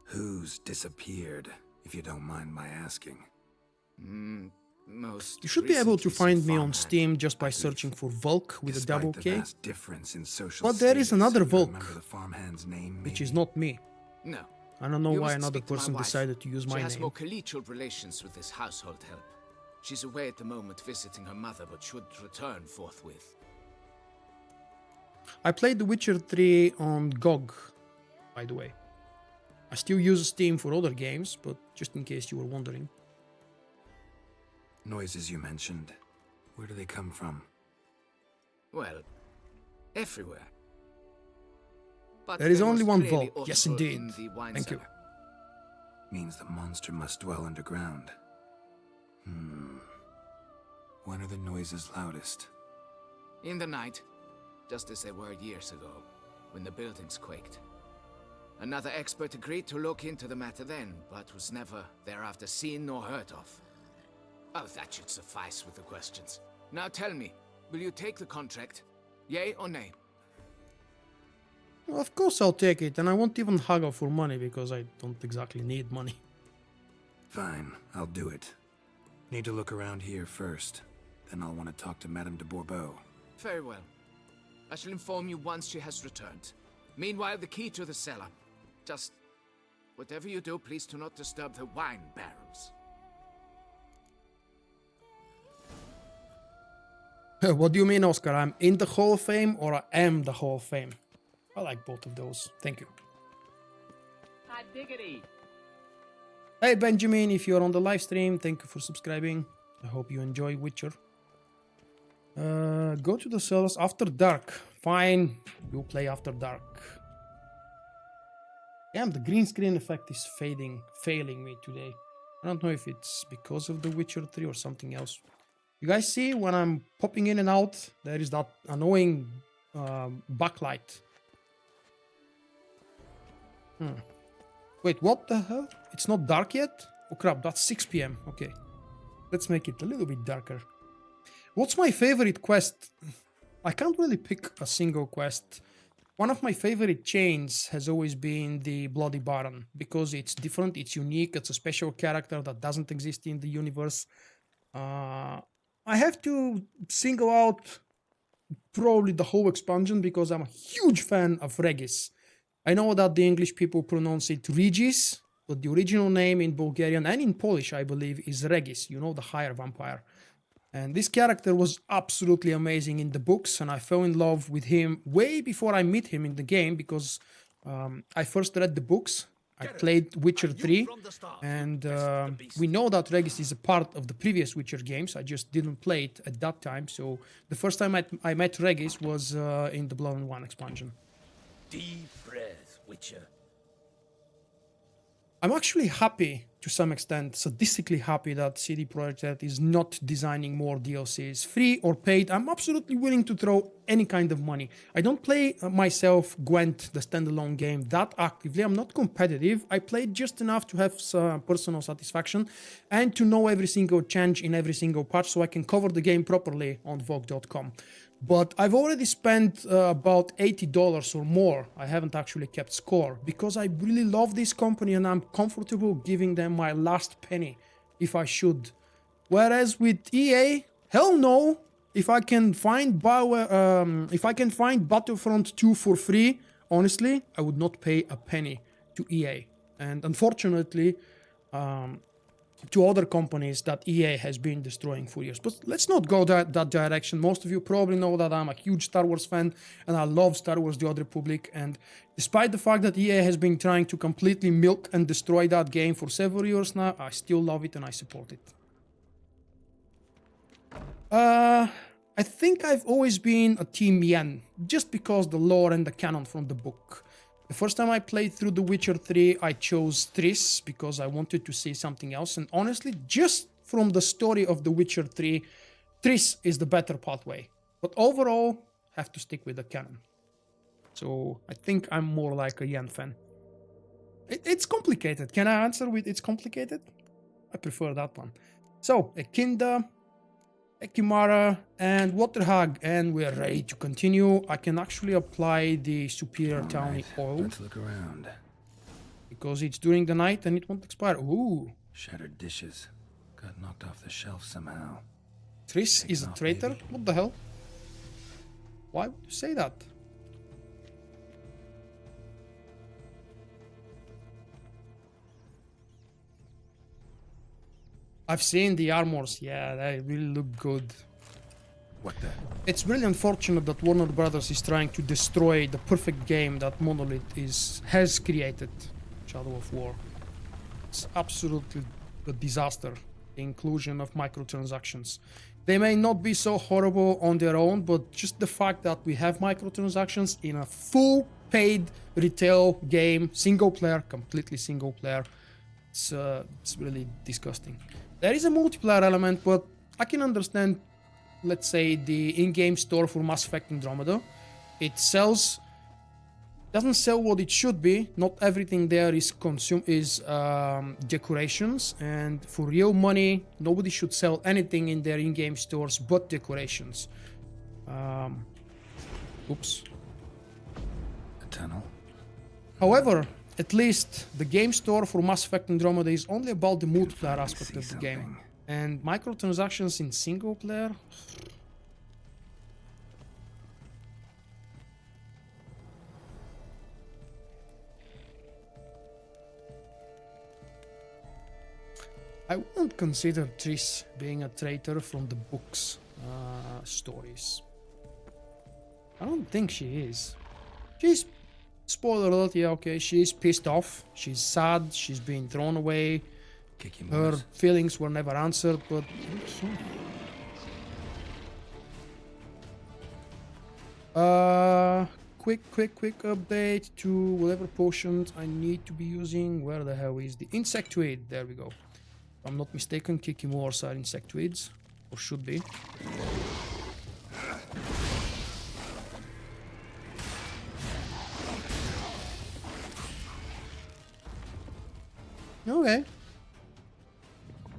Who's disappeared, if you don't mind my asking? Most You should be able to recent find me on farmhand, Steam just by I believe. searching for Vulkk with a Despite double the K, vast difference in social but there is status, another you Vulkk, remember the farmhand's name, which maybe? is not me. No. I don't know You why must another speak to my person wife. decided to use She my has name. more collegial relations with this household help. She's away at the moment visiting her mother, but should return forthwith. I played The Witcher 3 on GOG, by the way. I still use Steam for other games, but just in case you were wondering. Noises you mentioned, where do they come from? Well, everywhere. But There is they're only most one clearly Vulkk. Yes, audible indeed. in the wine Thank you. cellar. Means the monster must dwell underground. When are the noises loudest? In the night, just as they were years ago, when the buildings quaked. Another expert agreed to look into the matter then, but was never thereafter seen nor heard of. Oh, that should suffice with the questions. Now tell me, will you take the contract? Yea or nay? Well, of course I'll take it, and I won't even haggle for money because I don't exactly need money. Fine, I'll do it. Need to look around here first. Then I'll want to talk to Madame de Bourbeau. Very well. I shall inform you once she has returned. Meanwhile, the key to the cellar. Just whatever you do, please do not disturb the wine barrels. What do you mean, Oscar? I'm in the Hall of Fame or I am the Hall of Fame? I like both of those. Thank you. Hot diggity. Hey, Benjamin, if you're on the live stream, thank you for subscribing. I hope you enjoy Witcher. Go to the cellars after dark. Fine, you'll play after dark. Damn, the green screen effect is failing me today. I don't know if it's because of The Witcher 3 or something else. You guys see when I'm popping in and out, there is that annoying backlight. Wait, what the hell? It's not dark yet? Oh crap, that's 6 p.m. Okay. Let's make it a little bit darker. What's my favorite quest? I can't really pick a single quest. One of my favorite chains has always been the Bloody Baron because it's different, it's unique, it's a special character that doesn't exist in the universe. I have to single out probably the whole expansion because I'm a huge fan of Regis. I know that the English people pronounce it Regis, but the original name in Bulgarian and in Polish, I believe, is Regis, you know, the higher vampire. And this character was absolutely amazing in the books, and I fell in love with him way before I met him in the game, because I first read the books. I played Witcher 3, and we know that Regis is a part of the previous Witcher games. I just didn't play it at that time, so the first time I met Regis was in the Blood and Wine expansion. Deep breath, Witcher. I'm actually happy, to some extent, sadistically happy that CD Projekt is not designing more DLCs, free or paid. I'm absolutely willing to throw any kind of money. I don't play myself Gwent, the standalone game, that actively. I'm not competitive. I played just enough to have some personal satisfaction and to know every single change in every single patch so I can cover the game properly on Vulkk.com. But I've already spent about $80 or more. I haven't actually kept score because I really love this company and I'm comfortable giving them my last penny if I should. Whereas with EA, hell no. If I can find Battlefront 2 for free, honestly, I would not pay a penny to EA. And unfortunately, to other companies that EA has been destroying for years. But let's not go that direction. Most of you probably know that I'm a huge Star Wars fan and I love Star Wars The Old Republic. And despite the fact that EA has been trying to completely milk and destroy that game for several years now, I still love it and I support it. I think I've always been a Team Yen, just because the lore and the canon from the book. The first time I played through The Witcher 3, I chose Triss because I wanted to see something else. And honestly, just from the story of The Witcher 3, Triss is the better pathway. But overall, have to stick with the canon. So I think I'm more like a Yen fan. It's complicated. Can I answer with it's complicated? I prefer that one. So, Ekinda, Ekimara, and Waterhag, and we're ready to continue. I can actually apply the Superior Towny oil. Let's look around. Because it's during the night and it won't expire. Ooh. Shattered dishes. Got knocked off the shelf somehow. Triss is a traitor? Maybe. What the hell? Why would you say that? I've seen the armors. Yeah, they really look good. What the? It's really unfortunate that Warner Brothers is trying to destroy the perfect game that Monolith has created, Shadow of War. It's absolutely a disaster, the inclusion of microtransactions. They may not be so horrible on their own, but just the fact that we have microtransactions in a full paid retail game, single player, completely single player, it's really disgusting. There is a multiplayer element, but I can understand, let's say, the in-game store for Mass Effect Andromeda. It doesn't sell what it should be. Not everything there is decorations, and for real money, nobody should sell anything in their in-game stores but decorations. Oops. A tunnel? However, at least the game store for Mass Effect Andromeda is only about the multiplayer aspect of the game. And microtransactions in single player? I wouldn't consider Triss being a traitor from the book's stories. I don't think she is. She's... Spoiler alert, yeah, okay, she's pissed off, she's sad, she's been thrown away, her feelings were never answered, but... Quick update to whatever potions I need to be using. Where the hell is the insectoid? There we go. If I'm not mistaken, Kikimores are insectoids, or should be. Okay.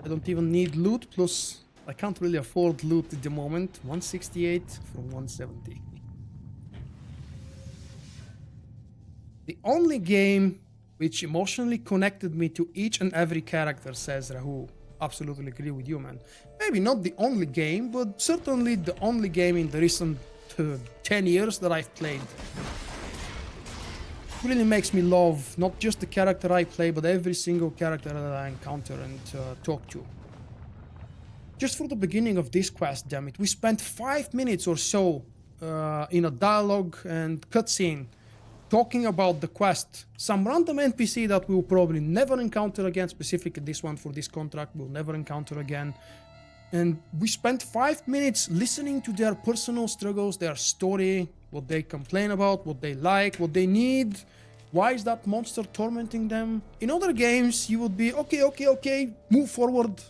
I don't even need loot, plus I can't really afford loot at the moment. 168 from 170. The only game which emotionally connected me to each and every character, says Rahul. Absolutely agree with you, man. Maybe not the only game, but certainly the only game in the recent 10 years that I've played. Really makes me love not just the character I play, but every single character that I encounter and talk to. Just for the beginning of this quest, damn it, we spent 5 minutes or so in a dialogue and cutscene talking about the quest. Some random NPC that we'll probably never encounter again, specifically this one for this contract we'll never encounter again. And we spent 5 minutes listening to their personal struggles, their story, what they complain about, what they like, what they need. Why is that monster tormenting them? In other games, you would be, okay, move forward.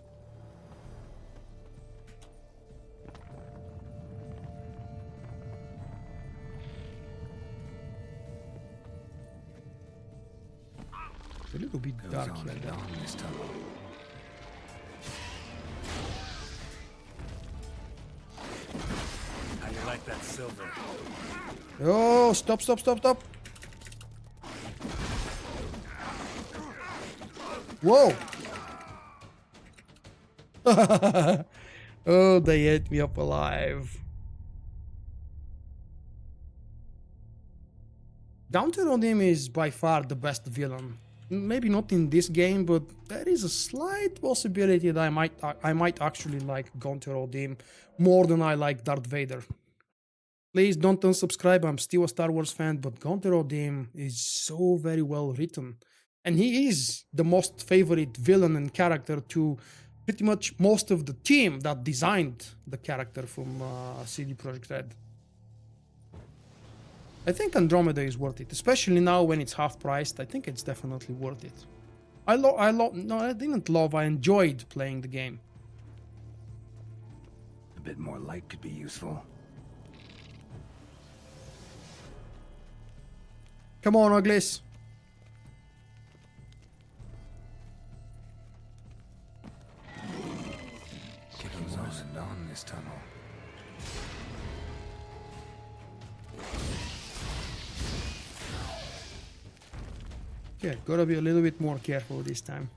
A little bit Goes dark on here. and on this tunnel. How you like that silver? Oh, stop. Whoa. Oh, they ate me up alive. Counter-Odim is by far the best villain. Maybe not in this game, but there is a slight possibility that I might actually like Counter-Odim more than I like Darth Vader. Please don't unsubscribe, I'm still a Star Wars fan, but Counter-Odim is so very well written. And he is the most favorite villain and character to pretty much most of the team that designed the character from CD Projekt Red. I think Andromeda is worth it, especially now when it's half priced. I think it's definitely worth it. I enjoyed playing the game. A bit more light could be useful. Come on, Uglies. Goes on and on this tunnel. Yeah, gotta be a little bit more careful this time.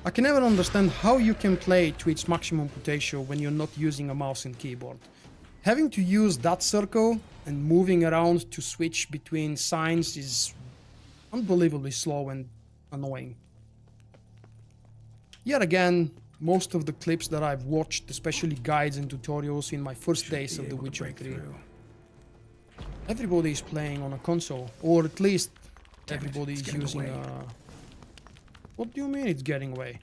I can never understand how you can play to its maximum potential when you're not using a mouse and keyboard. Having to use that circle and moving around to switch between signs is unbelievably slow and annoying. Yet again, most of the clips that I've watched, especially guides and tutorials in my first days of The Witcher 3, everybody is playing on a console, or at least everybody is using a... What do you mean it's getting away?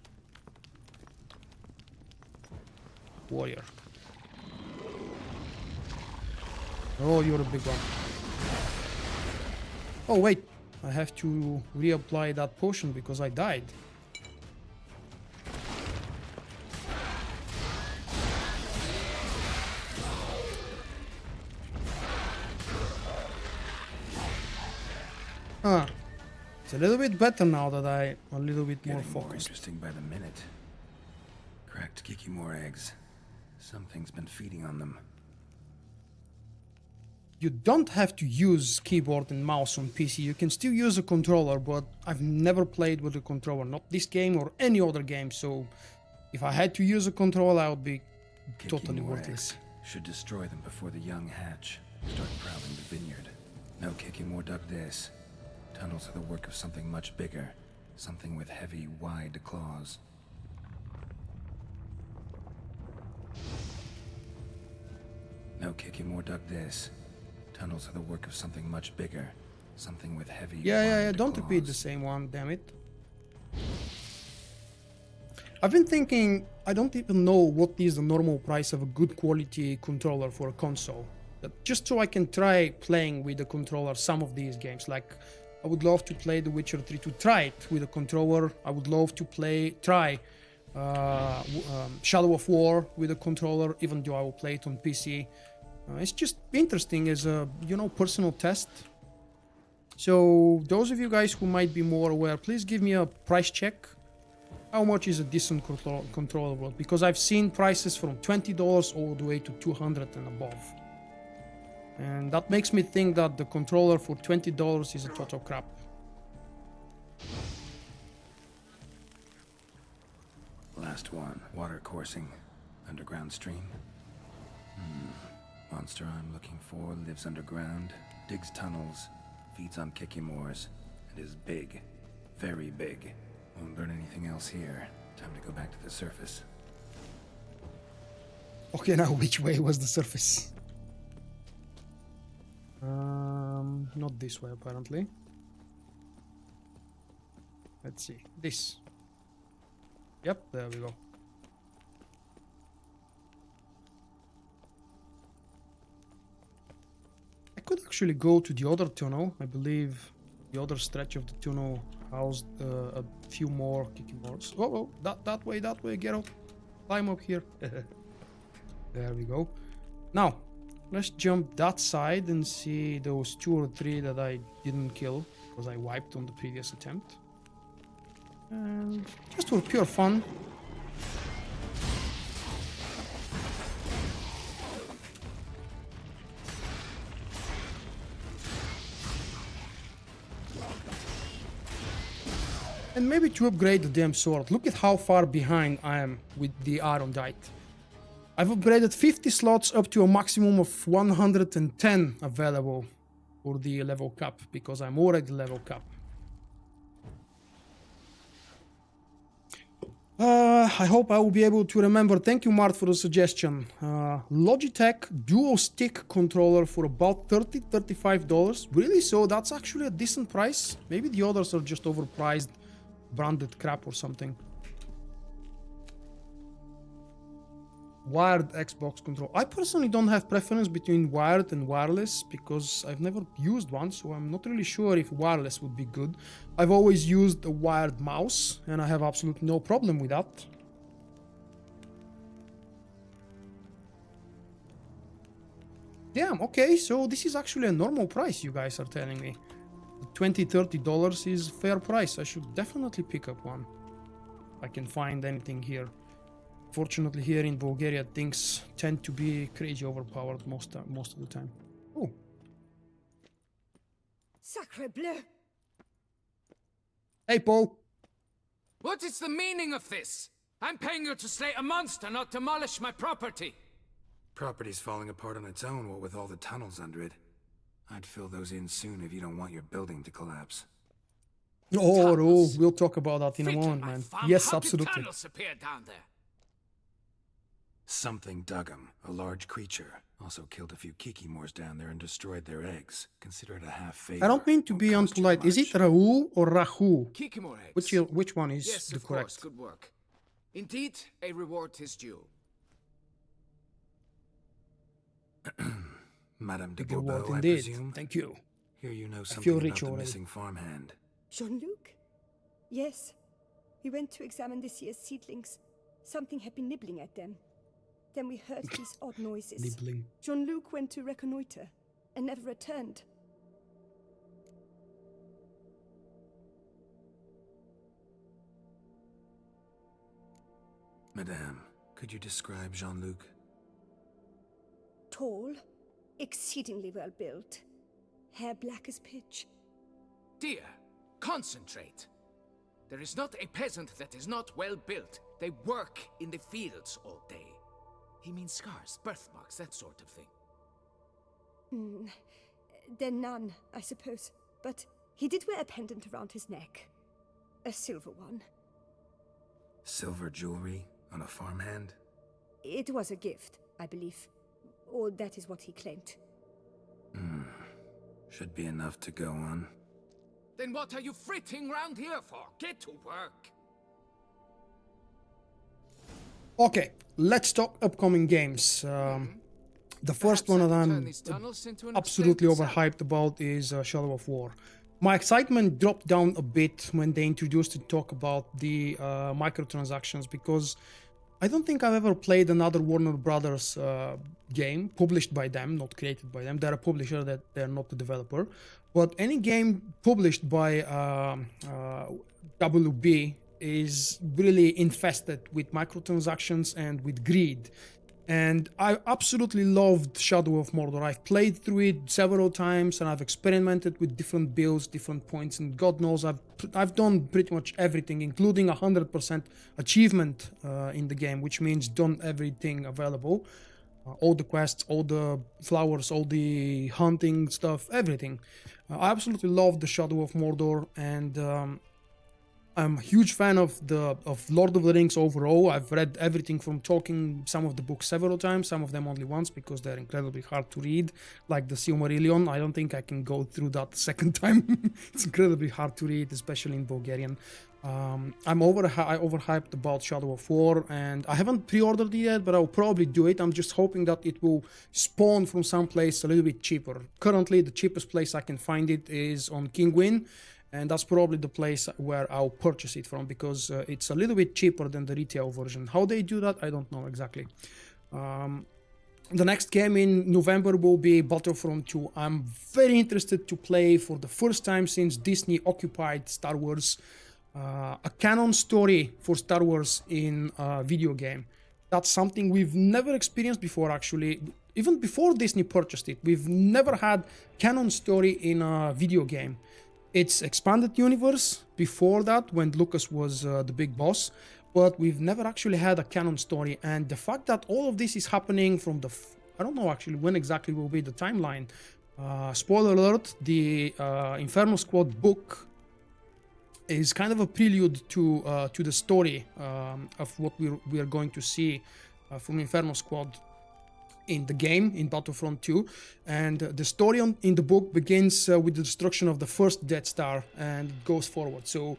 Warrior. Oh, you're a big one. Oh, wait. I have to reapply that potion because I died. Huh. It's a little bit better now that I'm a little bit more Getting more focused. interesting by the minute. Cracked Kiki more eggs. Something's been feeding on them. You don't have to use keyboard and mouse on PC. You can still use a controller, but I've never played with a controller. Not this game or any other game, so if I had to use a controller, I would be totally worthless. Should destroy them before the young hatch. Start prowling the vineyard. No kicking more duck this. Tunnels are the work of something much bigger. Something with heavy, wide claws. No kicking more duck this. Tunnels are the work of something much bigger. Something with heavy, Yeah, wide don't claws. repeat the same one, damn it. I've been thinking, I don't even know what is the normal price of a good quality controller for a console. Just so I can try playing with the controller some of these games. Like, I would love to play The Witcher 3 to try it with a controller. I would love to try Shadow of War with a controller, even though I will play it on PC. It's just interesting as a, personal test. So those of you guys who might be more aware, please give me a price check. How much is a decent controller worth? Because I've seen prices from $20 all the way to $200 and above. And that makes me think that the controller for $20 is a total crap. Last one. Water coursing. Underground stream. Monster I'm looking for lives underground, digs tunnels, feeds on kikimores, and is big. Very big. Won't learn anything else here. Time to go back to the surface. Okay, now which way was the surface? Not this way apparently. Let's see. This. Yep, there we go. I could actually go to the other tunnel. I believe the other stretch of the tunnel housed a few more kikimores. Oh, that way, get up. Climb up here. There we go. Now, let's jump that side and see those 2 or 3 that I didn't kill because I wiped on the previous attempt. And just for pure fun. And maybe to upgrade the damn sword. Look at how far behind I am with the Ironite. I've upgraded 50 slots up to a maximum of 110 available for the level cap because I'm already level cap. I hope I will be able to remember. Thank you, Mart, for the suggestion. Logitech dual stick controller for about $30-35. Really? So that's actually a decent price? Maybe the others are just overpriced, branded crap or something. Wired Xbox control. I personally don't have preference between wired and wireless because I've never used one, so I'm not really sure if wireless would be good. I've always used a wired mouse and I have absolutely no problem with that. Damn, okay, so this is actually a normal price you guys are telling me. $20-30 is fair price. I should definitely pick up one. If I can find anything here. Fortunately, here in Bulgaria, things tend to be crazy overpowered most of the time. Oh. Sacre bleu! Hey, Paul. What is the meaning of this? I'm paying you to slay a monster, not demolish my property. Property's falling apart on its own, what with all the tunnels under it. I'd fill those in soon if you don't want your building to collapse. Oh, no, we'll talk about that in a moment, man. Yes, absolutely. How did tunnels appear down there? Something dug 'em. A large creature. Also killed a few kikimores down there and destroyed their eggs. Consider it a half favor. I don't mean to be unpolite. Is it Rahu or Rahu? Kikimore eggs. Which one is yes, the of correct? Course, good work. Indeed, a reward is due. Madame de Big reward Bourbeau, I indeed. presume? Thank you. Here you know feel something rich about the already. missing farmhand. Jean-Luc? Yes. We went to examine this year's seedlings. Something had been nibbling at them. Then we heard these odd noises. Nibbling. Jean-Luc went to reconnoiter and never returned. Madame, could you describe Jean-Luc? Tall, exceedingly well built, hair black as pitch. Dear, concentrate. There is not a peasant that is not well built. They work in the fields all day. He means scars, birthmarks, that sort of thing. Then none, I suppose. But he did wear a pendant around his neck. A silver one. Silver jewelry on a farmhand? It was a gift, I believe. Or that is what he claimed. Should be enough to go on. Then what are you fritting round here for? Get to work. Okay, let's talk upcoming games. The first one that I'm absolutely overhyped about is Shadow of War. My excitement dropped down a bit when they introduced to talk about the microtransactions because I don't think I've ever played another Warner Brothers game published by them, not created by them. They're a publisher, that they're not the developer. But any game published by WB is really infested with microtransactions and with greed. And I absolutely loved Shadow of Mordor. I've played through it several times and I've experimented with different builds, different points, and God knows I've done pretty much everything, including 100% achievement in the game, which means done everything available. All the quests, all the flowers, all the hunting stuff, everything. I absolutely love the Shadow of Mordor, and I'm a huge fan of Lord of the Rings overall. I've read everything from Tolkien, some of the books several times, some of them only once because they're incredibly hard to read, like the Silmarillion. I don't think I can go through that the second time. It's incredibly hard to read, especially in Bulgarian. I'm overhyped about Shadow of War, and I haven't pre-ordered it yet, but I'll probably do it. I'm just hoping that it will spawn from someplace a little bit cheaper. Currently, the cheapest place I can find it is on Kinguin, and that's probably the place where I'll purchase it from because it's a little bit cheaper than the retail version. How they do that, I don't know exactly. The next game in November will be Battlefront 2. I'm very interested to play for the first time since Disney occupied Star Wars, a canon story for Star Wars in a video game. That's something we've never experienced before, actually. Even before Disney purchased it, we've never had canon story in a video game. It's expanded universe before that when Lucas was the big boss, but we've never actually had a canon story. And the fact that all of this is happening from I don't know actually when exactly will be the timeline. Spoiler alert, the Inferno Squad book is kind of a prelude to the story of what we are going to see from Inferno Squad in the game, in Battlefront 2. And the story in the book begins with the destruction of the first Death Star and it goes forward. So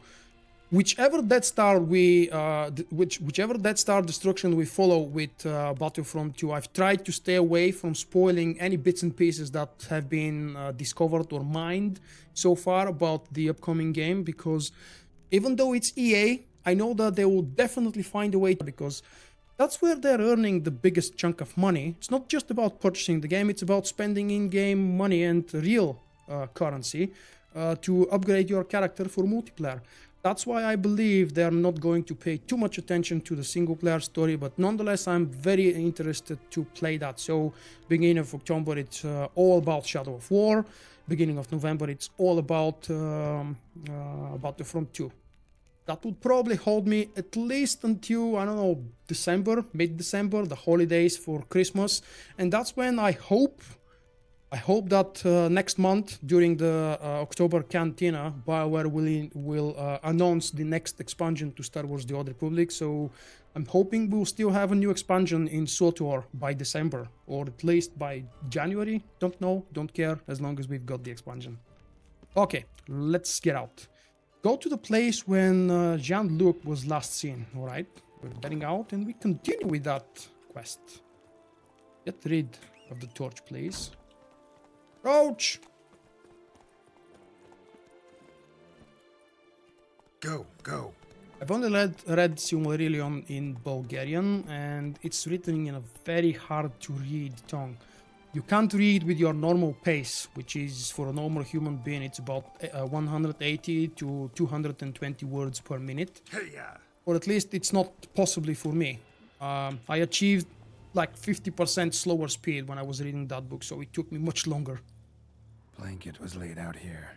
whichever Death Star whichever Death Star destruction we follow with Battlefront 2, I've tried to stay away from spoiling any bits and pieces that have been discovered or mined so far about the upcoming game, because even though it's EA, I know that they will definitely find a way, because that's where they're earning the biggest chunk of money. It's not just about purchasing the game, it's about spending in-game money and real currency to upgrade your character for multiplayer. That's why I believe they're not going to pay too much attention to the single-player story, but nonetheless, I'm very interested to play that. So, beginning of October, it's all about Shadow of War. Beginning of November, it's all about Battlefront 2. That would probably hold me at least until, I don't know, December, mid-December, the holidays for Christmas. And that's when I hope that next month, during the October Cantina, BioWare will announce the next expansion to Star Wars The Old Republic. So I'm hoping we'll still have a new expansion in SWTOR by December, or at least by January. Don't know, don't care, as long as we've got the expansion. Okay, let's get out. Go to the place when Jean-Luc was last seen, alright? We're getting out and we continue with that quest. Get rid of the torch, please. Roach! Go. I've only read Silmarillion in Bulgarian, and it's written in a very hard to read tongue. You can't read with your normal pace, which is for a normal human being, it's about 180 to 220 words per minute. Hey-ya! Or at least it's not possibly for me. I achieved like 50% slower speed when I was reading that book, so it took me much longer. Blanket was laid out here.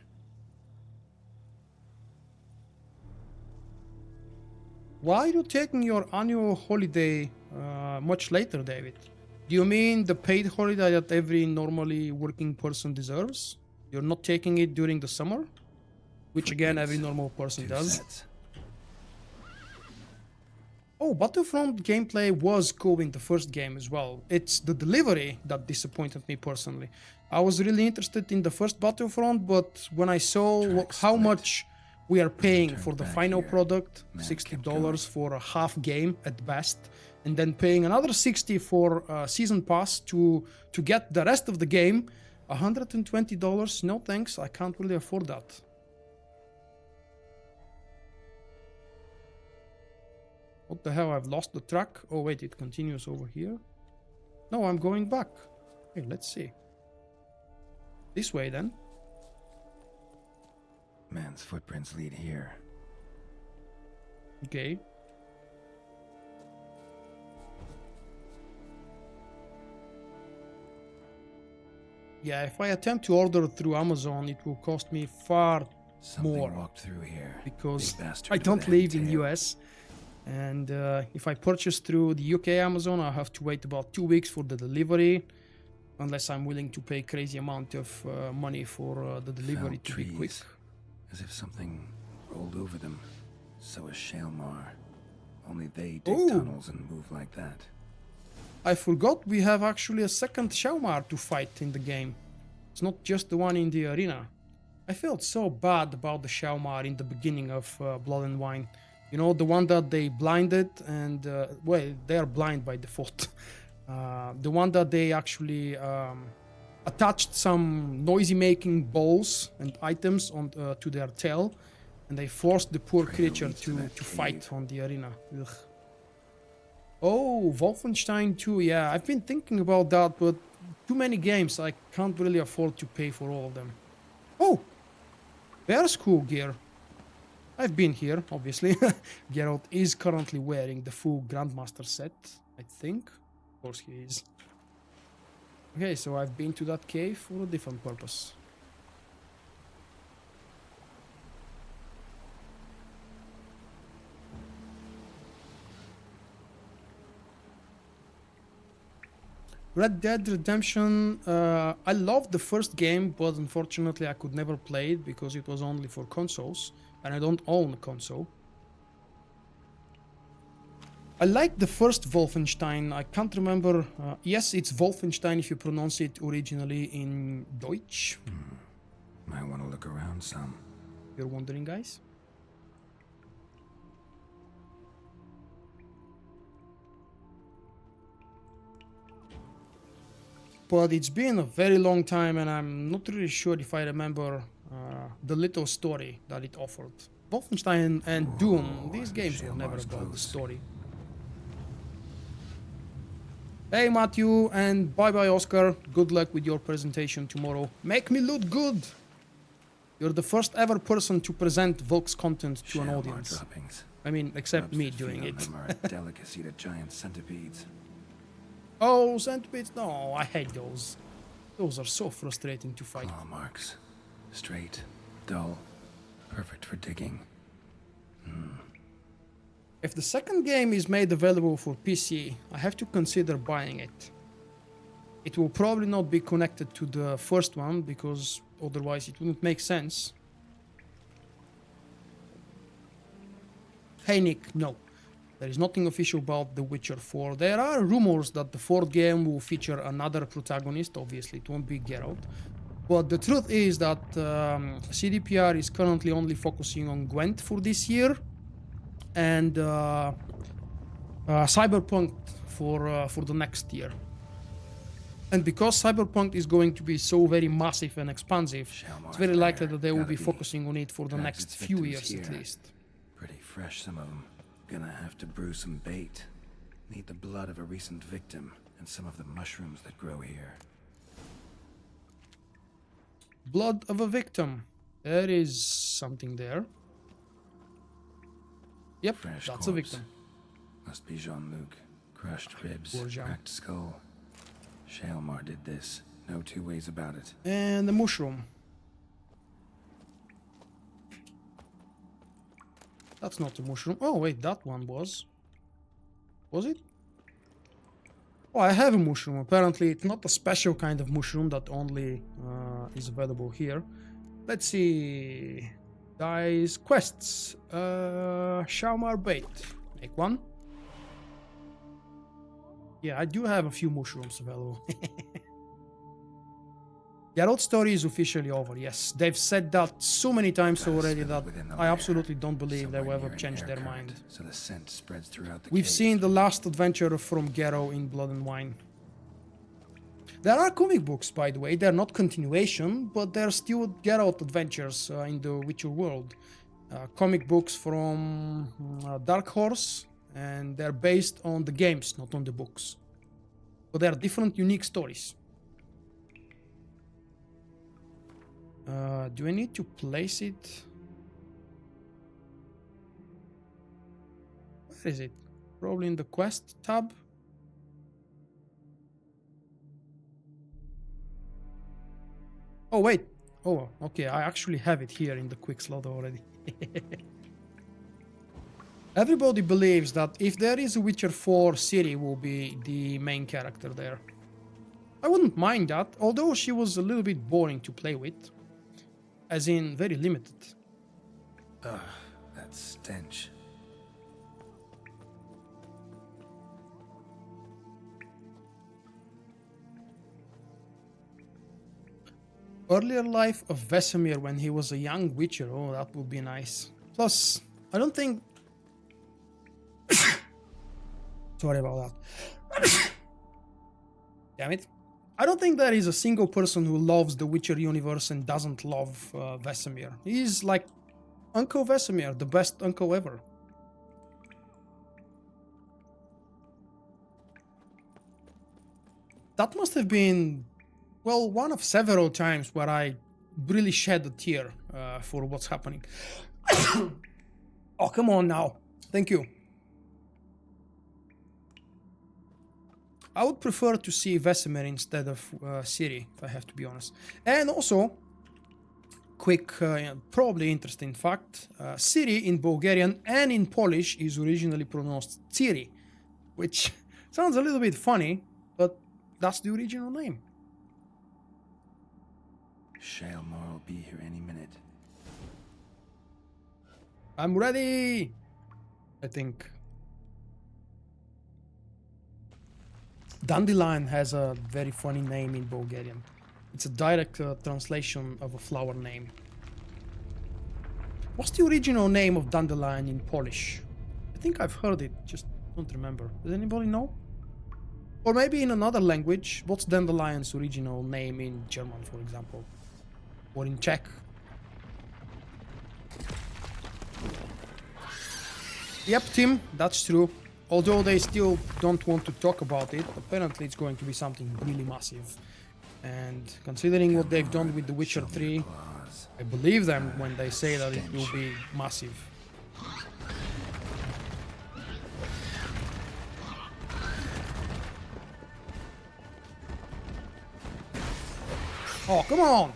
Why are you taking your annual holiday much later, David? Do you mean the paid holiday that every normally working person deserves? You're not taking it during the summer? Which again, every normal person does. Sets. Oh, Battlefront gameplay was cool in the first game as well. It's the delivery that disappointed me personally. I was really interested in the first Battlefront, but when I saw how much we are paying for the final product, $60 for a half game at best, and then paying another $60 for a season pass to get the rest of the game, $120, no thanks, I can't really afford that. What the hell, I've lost the track? Oh wait, it continues over here. No, I'm going back. Hey, let's see. This way then. Man's footprints lead here. Okay. Yeah, if I attempt to order through Amazon, it will cost me far Something more walked through here. because Big bastard I with don't a heavy live in tail. US. And if I purchase through the UK Amazon, I have to wait about 2 weeks for the delivery, unless I'm willing to pay crazy amount of money for the delivery Felled to be quick. trees, as if something rolled over them. So is Shalmar. Only they dig Ooh. tunnels and move like that. I forgot we have actually a second Shalmar to fight in the game. It's not just the one in the arena. I felt so bad about the Shalmar in the beginning of Blood and Wine. You know, the one that they blinded and, well, they are blind by default. The one that they actually attached some noisy-making balls and items on to their tail, and they forced the poor Pray creature leads to to that fight cave. on the arena. Ugh. Oh, Wolfenstein 2, yeah, I've been thinking about that, but too many games, I can't really afford to pay for all of them. Oh, Bear School gear. I've been here, obviously. Geralt is currently wearing the full Grandmaster set, I think. Of course he is. Okay, so I've been to that cave for a different purpose. Red Dead Redemption, I loved the first game, but unfortunately I could never play it because it was only for consoles, and I don't own a console. I like the first Wolfenstein, I can't remember, yes, it's Wolfenstein if you pronounce it originally in Deutsch. Might want to look around some. You're wondering, guys? But it's been a very long time and I'm not really sure if I remember the little story that it offered. Wolfenstein and Doom, these games were never Shalmar's about the close. story. Hey Matthew, and bye bye Oscar. Good luck with your presentation tomorrow. Make me look good! You're the first ever person to present Vulkk's content to an Shalmar audience. droppings. I mean, except Grubs me that feed doing on it. them are a delicacy to giant centipedes. Oh, centipedes? No, I hate those. Those are so frustrating to fight. Claw marks. Straight, dull, perfect for digging. If the second game is made available for PC, I have to consider buying it. It will probably not be connected to the first one because otherwise it wouldn't make sense. Hey Nick, no. There is nothing official about The Witcher 4. There are rumors that the fourth game will feature another protagonist. Obviously, it won't be Geralt. But the truth is that CDPR is currently only focusing on Gwent for this year, and Cyberpunk for the next year. And because Cyberpunk is going to be so very massive and expansive, it's very likely that they will be focusing on it for the Drags next its few victims years at here. least. Pretty fresh, some of them. Gonna have to brew some bait. Need the blood of a recent victim and some of the mushrooms that grow here. Blood of a victim. There is something there. Yep, Fresh that's a corpse. victim. Must be Jean-Luc. Crushed ribs, Poor Jean. cracked skull. Shalmar did this. No two ways about it. And the mushroom. That's not a mushroom. Oh wait, that one was. Was it? Oh, I have a mushroom. Apparently it's not a special kind of mushroom that only is available here. Let's see. Guys, quests. Shalmar bait. Make one. Yeah, I do have a few mushrooms available. Geralt's story is officially over, yes. They've said that so many times already that I absolutely don't believe they will ever change their mind. So the scent spreads throughout the We've cave. seen the last adventure from Geralt in Blood and Wine. There are comic books, by the way. They're not continuation, but they're still Geralt adventures in the Witcher world. Comic books from Dark Horse, and they're based on the games, not on the books. But they're different, unique stories. Do I need to place it? Where is it? Probably in the quest tab. Oh, wait. Oh, okay. I actually have it here in the quick slot already. Everybody believes that if there is a Witcher 4, Ciri will be the main character there. I wouldn't mind that, although she was a little bit boring to play with. As in, very limited. Ugh, that stench. Earlier life of Vesemir when he was a young Witcher. Oh, that would be nice. Plus, I don't think... Sorry about that. Damn it. I don't think there is a single person who loves the Witcher universe and doesn't love Vesemir. He's like Uncle Vesemir, the best uncle ever. That must have been, well, one of several times where I really shed a tear for what's happening. Oh, come on now. Thank you. I would prefer to see Vesemir instead of Ciri, if I have to be honest. And also, quick, probably interesting fact, Ciri in Bulgarian and in Polish is originally pronounced Ciri, which sounds a little bit funny, but that's the original name. Shaelmar will be here any minute. I'm ready, I think. Dandelion has a very funny name in Bulgarian. It's a direct translation of a flower name. What's the original name of dandelion in Polish? I think I've heard it, just don't remember. Does anybody know? Or maybe in another language, what's dandelion's original name in German, for example? Or in Czech? Yep, Tim, that's true. Although they still don't want to talk about it, apparently it's going to be something really massive. And considering what they've done with The Witcher 3, I believe them when they say that it will be massive. Oh, come on!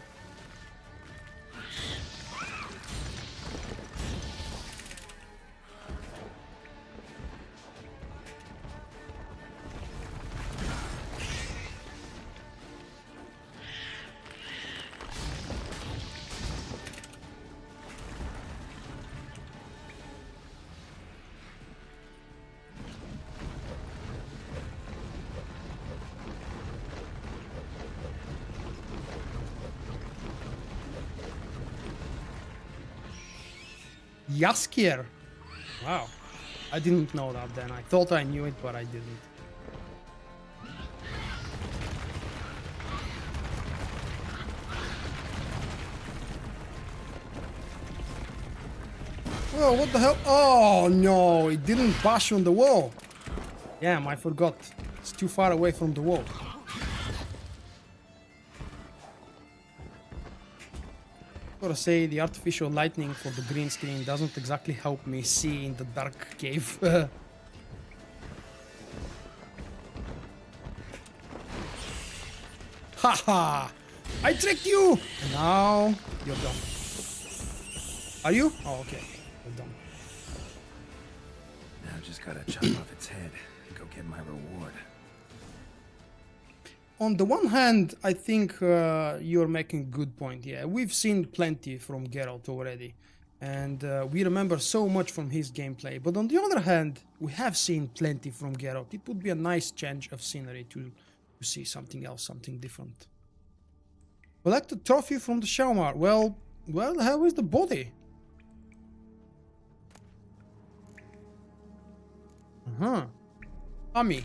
Jaskier. Wow. I didn't know that then. I thought I knew it, but I didn't. Whoa, what the hell? Oh no, it didn't bash on the wall. Damn, I forgot. It's too far away from the wall. Gotta say, the artificial lighting for the green screen doesn't exactly help me see in the dark cave. Haha! I tricked you! And now you're done. Are you? Oh, okay. You're done. Now just gotta chop off its head and go get my reward. On the one hand, I think you're making a good point. Yeah, we've seen plenty from Geralt already, and we remember so much from his gameplay. But on the other hand, we have seen plenty from Geralt. It would be a nice change of scenery to see something else, something different. Collect a trophy from the Shaumar. Well, how is the body? Ami.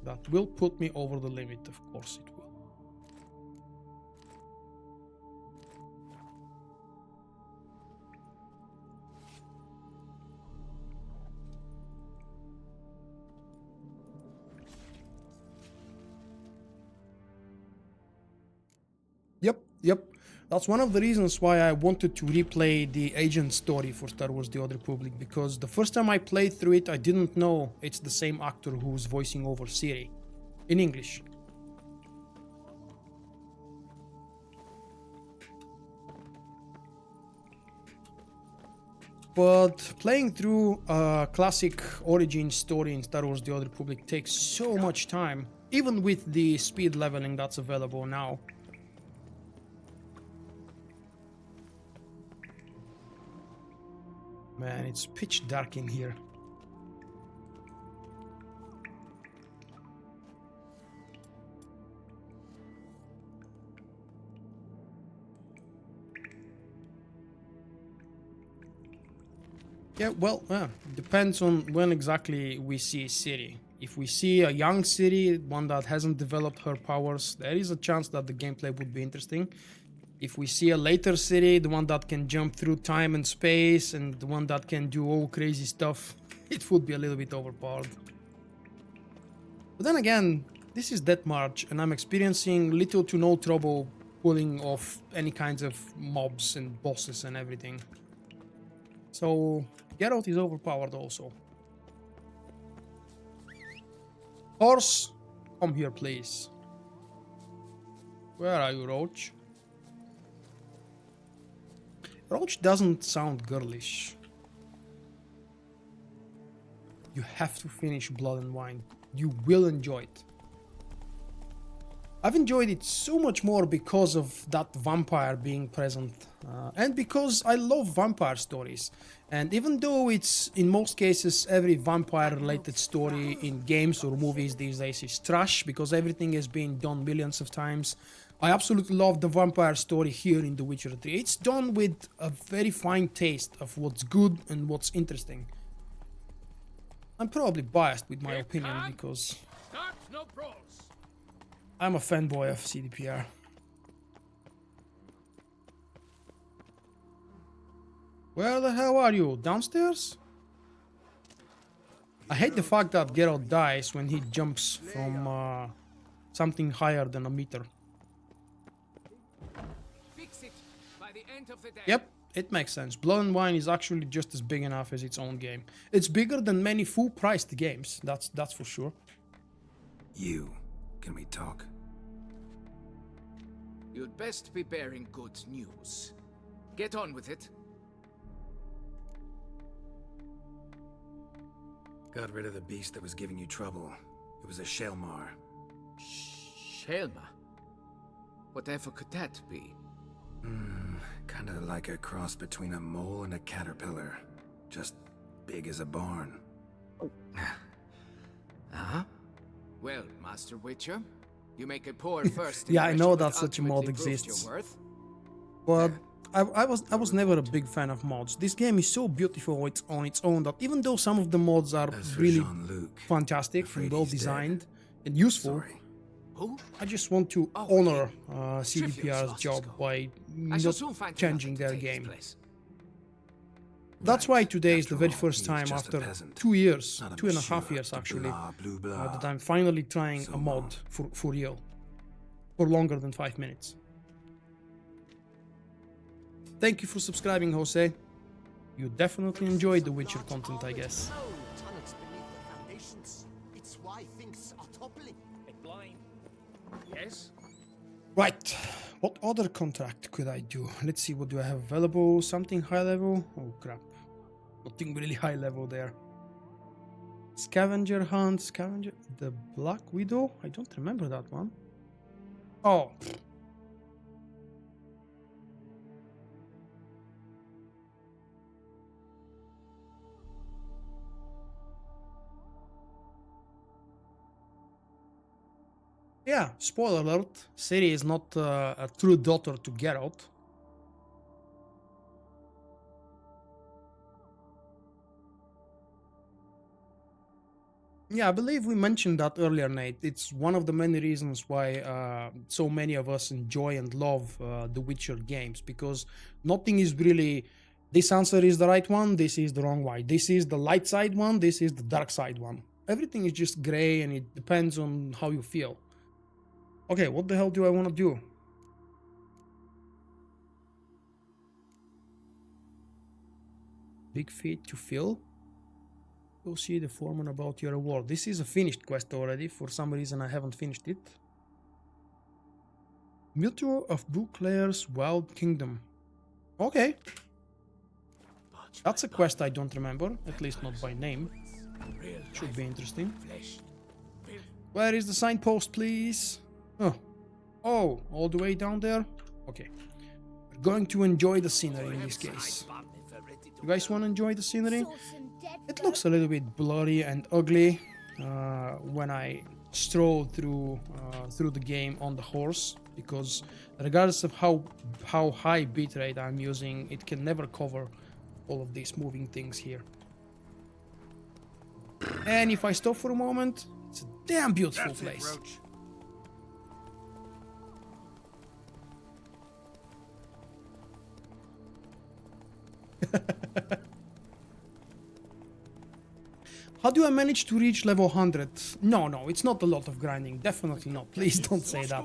That will put me over the limit, of course it will. Yep. That's one of the reasons why I wanted to replay the agent story for Star Wars The Old Republic, because the first time I played through it, I didn't know it's the same actor who's voicing over Ciri in English. But playing through a classic origin story in Star Wars The Old Republic takes so much time, even with the speed leveling that's available now. Man, it's pitch dark in here. Yeah, well, depends on when exactly we see a city. If we see a young city, one that hasn't developed her powers, there is a chance that the gameplay would be interesting. If we see a later city, the one that can jump through time and space, and the one that can do all crazy stuff, it would be a little bit overpowered. But then again, this is Death March, and I'm experiencing little to no trouble pulling off any kinds of mobs and bosses and everything. So, Geralt is overpowered also. Horse, come here please. Where are you, Roach? Roach doesn't sound girlish. You have to finish Blood and Wine. You will enjoy it. I've enjoyed it so much more because of that vampire being present, and because I love vampire stories. And even though it's in most cases every vampire related story in games or movies these days is trash because everything has been done millions of times, I absolutely love the vampire story here in The Witcher 3. It's done with a very fine taste of what's good and what's interesting. I'm probably biased with my opinion because I'm a fanboy of CDPR. Where the hell are you? Downstairs? I hate the fact that Geralt dies when he jumps from something higher than a meter. Fix it by the end of the day. Yep, it makes sense. Blood and Wine is actually just as big enough as its own game. It's bigger than many full-priced games, that's for sure. Can we talk? You'd best be bearing good news. Get on with it. Got rid of the beast that was giving you trouble. It was a Shelmar. Shelma? Whatever could that be? Kinda like a cross between a mole and a caterpillar. Just big as a barn. Uh-huh. Well, Master Witcher, you make a poor first Yeah, I know impression, that but such a mod ultimately proved exists. your worth. But I was never a big fan of mods. This game is so beautiful on its own that even though some of the mods are As for really Jean-Luc, fantastic and afraid well he's dead. designed and useful, Sorry. Who? I just want to Oh, honor Trivial CDPR's lost job scope. by I not shall soon find changing another their to take game. his place. That's Right. why today is the After very all, first he's time just a after peasant. 2 years, Not a 2.5 monsieur years de actually, blah, blue blah. that I'm finally trying So a mod long. for real. For longer than 5 minutes. Thank you for subscribing, Jose. You definitely enjoyed the Witcher content, I guess. Tunnels beneath the foundations. It's why things are toppling. Blind. Yes? Right, what other contract could I do? Let's see, what do I have available? Something high level? Oh crap, nothing really high level there. Scavenger hunt, scavenger... The Black Widow? I don't remember that one. Oh. Yeah, spoiler alert, Ciri is not a true daughter to Geralt. Yeah, I believe we mentioned that earlier, Nate. It's one of the many reasons why so many of us enjoy and love the Witcher games, because nothing is really, this answer is the right one, this is the wrong one, this is the light side one, this is the dark side one. Everything is just gray and it depends on how you feel. Okay, what the hell do I want to do? Big feat to fill. Go see the foreman about your award. This is a finished quest already. For some reason I haven't finished it. Mutual of Booklayer's Wild Kingdom. Okay. But That's a quest I don't remember, at least not by name. Should be interesting. Where is the signpost, please? Oh, all the way down there? Okay. We're going to enjoy the scenery in this case. You guys want to enjoy the scenery? It looks a little bit blurry and ugly when I stroll through the game on the horse, because regardless of how high bitrate I'm using, it can never cover all of these moving things here. And if I stop for a moment, it's a damn beautiful place. How do I manage to reach level 100? No, it's not a lot of grinding. Definitely not. Please don't say that.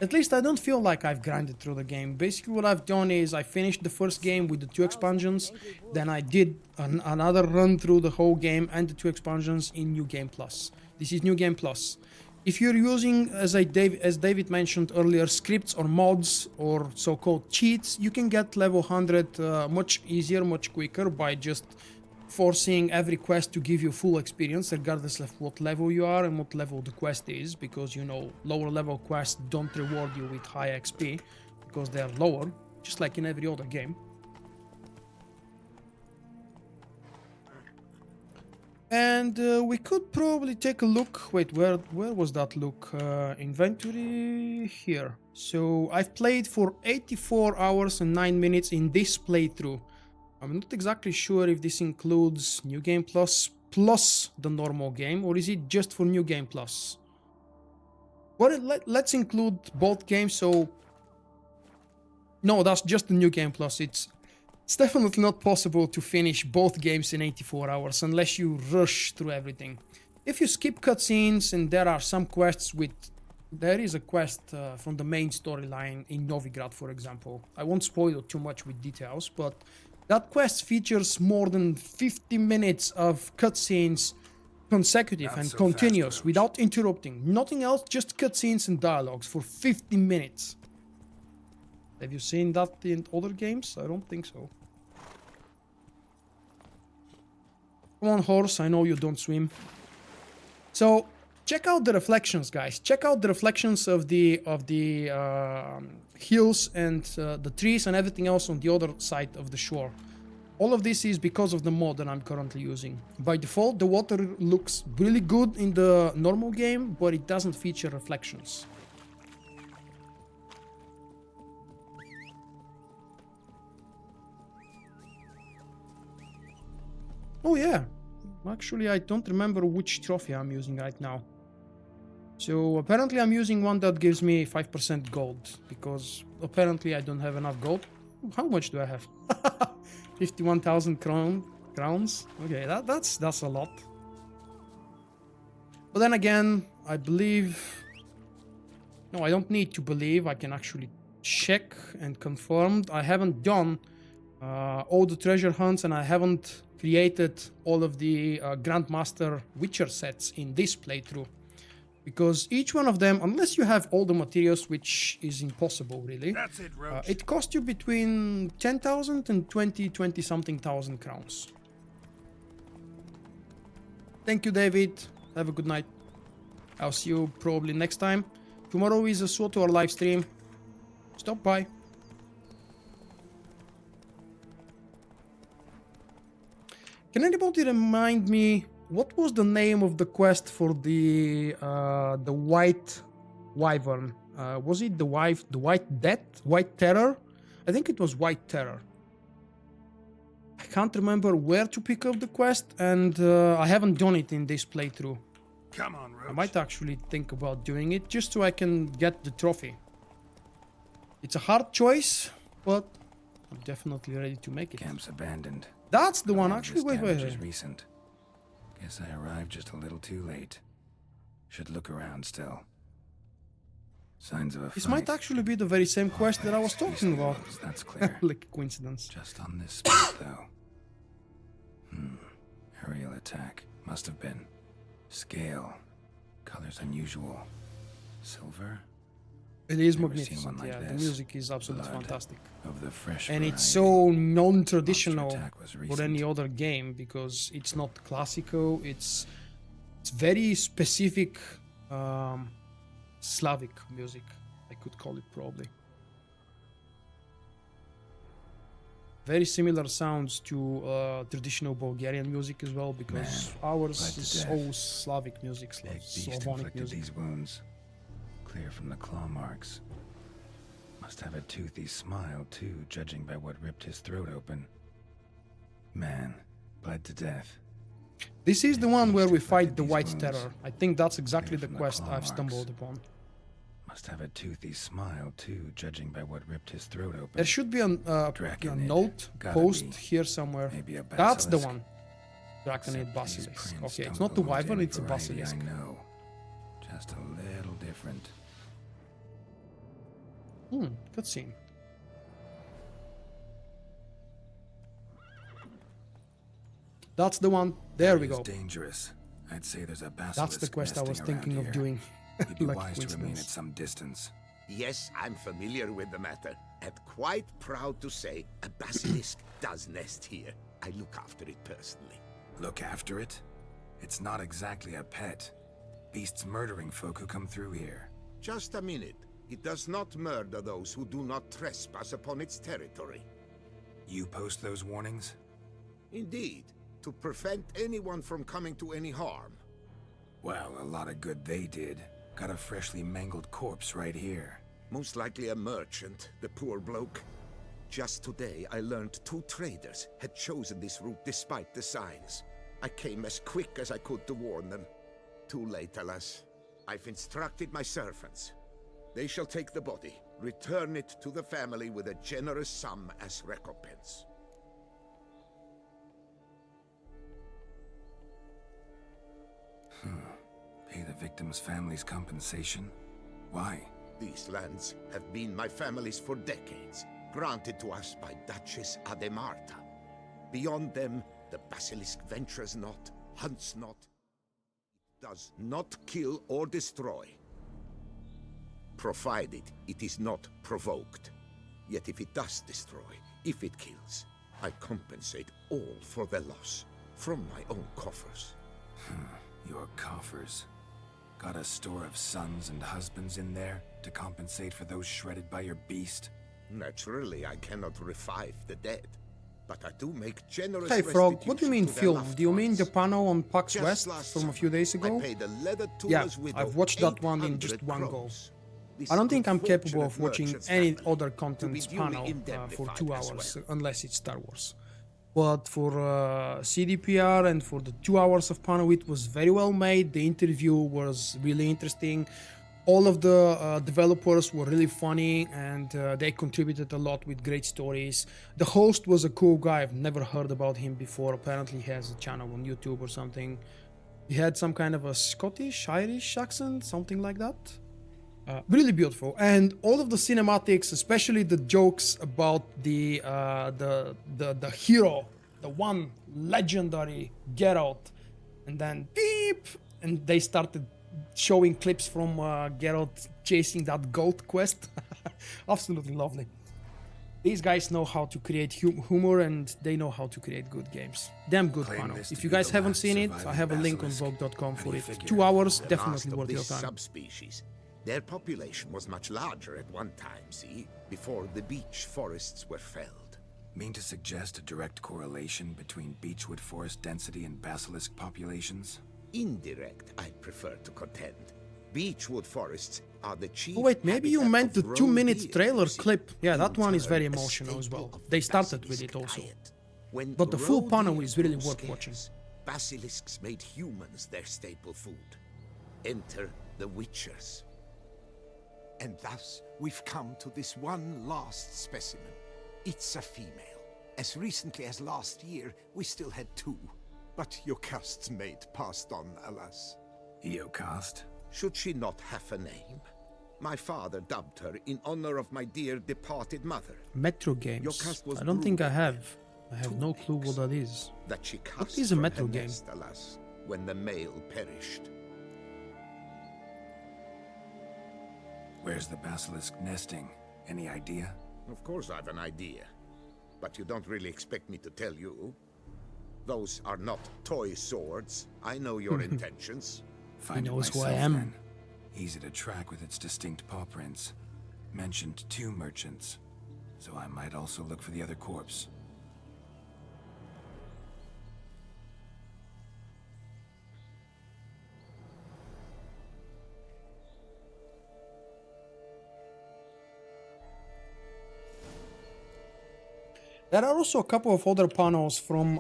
At least I don't feel like I've grinded through the game. Basically what I've done is I finished the first game with the 2 expansions. Then I did another run through the whole game and the 2 expansions in New Game Plus. This is New Game Plus. If you're using, as David mentioned earlier, scripts or mods or so-called cheats, you can get level 100 much easier, much quicker by just forcing every quest to give you full experience, regardless of what level you are and what level the quest is, because you know lower level quests don't reward you with high XP because they are lower, just like in every other game. And we could probably take a look. Wait, where was that look? Inventory here. So I've played for 84 hours and 9 minutes in this playthrough. I'm not exactly sure if this includes New Game Plus plus the normal game, or is it just for New Game Plus? Well, let's include both games. So no, that's just the New Game Plus. It's definitely not possible to finish both games in 84 hours unless you rush through everything. If you skip cutscenes and there are some quests with... There is a quest from the main storyline in Novigrad, for example. I won't spoil too much with details, but that quest features more than 50 minutes of cutscenes, consecutive and continuous, without interrupting. Nothing else, just cutscenes and dialogues for 50 minutes. Have you seen that in other games? I don't think so. Come on, horse, I know you don't swim. So, check out the reflections, guys. Check out the reflections of the hills and the trees and everything else on the other side of the shore. All of this is because of the mod that I'm currently using. By default, the water looks really good in the normal game, but it doesn't feature reflections. Oh yeah, actually I don't remember which trophy I'm using right now. So apparently I'm using one that gives me 5% gold, because apparently I don't have enough gold. How much do I have? 51,000 crowns. Okay, that's a lot. But then again, I believe... No, I don't need to believe. I can actually check and confirm. I haven't done all the treasure hunts, and I haven't created all of the Grandmaster Witcher sets in this playthrough. Because each one of them, unless you have all the materials, which is impossible really, it costs you between 10,000 and 20 something thousand crowns. Thank you, David. Have a good night. I'll see you probably next time. Tomorrow is a SWTOR live stream. Stop by. Can anybody remind me what was the name of the quest for the White Wyvern? Was it the White Death? White Terror? I think it was White Terror. I can't remember where to pick up the quest, and I haven't done it in this playthrough. Come on, Roach. I might actually think about doing it just so I can get the trophy. It's a hard choice, but I'm definitely ready to make it. Camp's abandoned. That's the one, actually. Wait. Recent. Guess I arrived just a little too late. Should look around still. Signs of a This fight. might actually be the very same quest that I was talking about. That's clear. Like a coincidence. Just on this spot, though. Aerial attack. Must have been. Scale. Colors unusual. Silver? It is Never seen one magnificent, like yeah. The this. music is absolutely Blood fantastic. of the fresh And it's variety. so non-traditional Monster Attack was for any recent. other game because it's not classical. It's very specific Slavic music, I could call it probably. Very similar sounds to traditional Bulgarian music as well, because ours bled to is death. all Slavic music, Big beast Slavonic inflicted music. these wounds, clear from the claw marks. Must have a toothy smile too, judging by what ripped his throat open. Man, bled to death. This is the one where we Beast fight inflicted the these White wounds, Terror. I think that's exactly clear the from the quest claw I've stumbled marks. upon. Must have a toothy smile too, judging by what ripped his throat open. There should be a Draconid. note Gotta post be. here somewhere. Maybe a That's the basilisk. one. Draconid Except these basilisk. prints Okay, it's don't not the belong to wyvern, any it's a variety basilisk. I know. Just a little different. Cutscene. That's the one. There we It's go. dangerous. I'd say there's a basilisk. That's the quest I was nesting thinking around of here. doing. You'd be Lucky wise to remain at coincidence. some distance. Yes, I'm familiar with the matter, and quite proud to say a basilisk does nest here. I look after it personally. Look after it? It's not exactly a pet. Beasts murdering folk who come through here. Just a minute. It does not murder those who do not trespass upon its territory. You post those warnings? Indeed, to prevent anyone from coming to any harm. Well, a lot of good they did. Got a freshly mangled corpse right here. Most likely a merchant, the poor bloke. Just today, I learned 2 traders had chosen this route despite the signs. I came as quick as I could to warn them. Too late, alas. I've instructed my servants. They shall take the body, return it to the family with a generous sum as recompense. Pay the victim's family's compensation? Why? These lands have been my family's for decades, granted to us by Duchess Ademarta. Beyond them, the basilisk ventures not, hunts not, does not kill or destroy, provided it is not provoked. Yet if it does destroy, if it kills, I compensate all for the loss, from my own coffers. Your coffers. Got a store of sons and husbands in there to compensate for those shredded by your beast? Naturally, I cannot revive the dead, but I do make generous Hey Frog, what do you mean restitution to their film? loved Do you mean the ones. panel on PAX Just West last from a summer, few days ago? I paid a leather Yeah, tooler's widow I've watched that one in 800 just one go. crowns. This I don't think I'm capable unfortunate of watching merchant's any family other to be content duly panel for indemnified 2 as hours, well. unless it's Star Wars. But for CDPR and for the 2 hours of panel, it was very well made. The interview was really interesting. All of the developers were really funny, and they contributed a lot with great stories. The host was a cool guy. I've never heard about him before. Apparently he has a channel on YouTube or something. He had some kind of a Scottish, Irish accent, something like that. Really beautiful, and all of the cinematics, especially the jokes about the hero, the one legendary Geralt, and then beep, and they started showing clips from Geralt chasing that goat quest. Absolutely lovely. These guys know how to create humor, and they know how to create good games. Damn good Claim panel. this If to you be guys the haven't last seen it, I surviving have a link on basilisk. Vulkk.com How do for you it. figure? 2 hours, The definitely last worth of your this time. subspecies. Their population was much larger at one time, see? Before the beech forests were felled. Mean to suggest a direct correlation between beechwood forest density and basilisk populations? Indirect, I prefer to contend. Beechwood forests are the chief. Oh wait, maybe you habitat meant the of 2 roe minutes deer, trailer you see. clip. Yeah, that In one is very turn, a emotional as staple well. of They the started with basilisk it also. diet. When But the full roe panel deer is really grew worth scarce, watching. Basilisks made humans their staple food. Enter the witchers. And thus, we've come to this one last specimen. It's a female. As recently as last year, we still had 2. But Yokast's mate passed on, alas. Eocost? Should she not have a name? My father dubbed her in honor of my dear departed mother. Metro Your games. cast was I don't think I brutal. have. I have no clue what that is. That she cast is a from Metro her game? nest, alas, when the male perished. Where's the basilisk nesting? Any idea? Of course I've an idea. But you don't really expect me to tell you. Those are not toy swords. I know your intentions. Find it knows who myself, I am. then. Easy to track with its distinct paw prints. Mentioned 2 merchants, so I might also look for the other corpse. There are also a couple of other panels from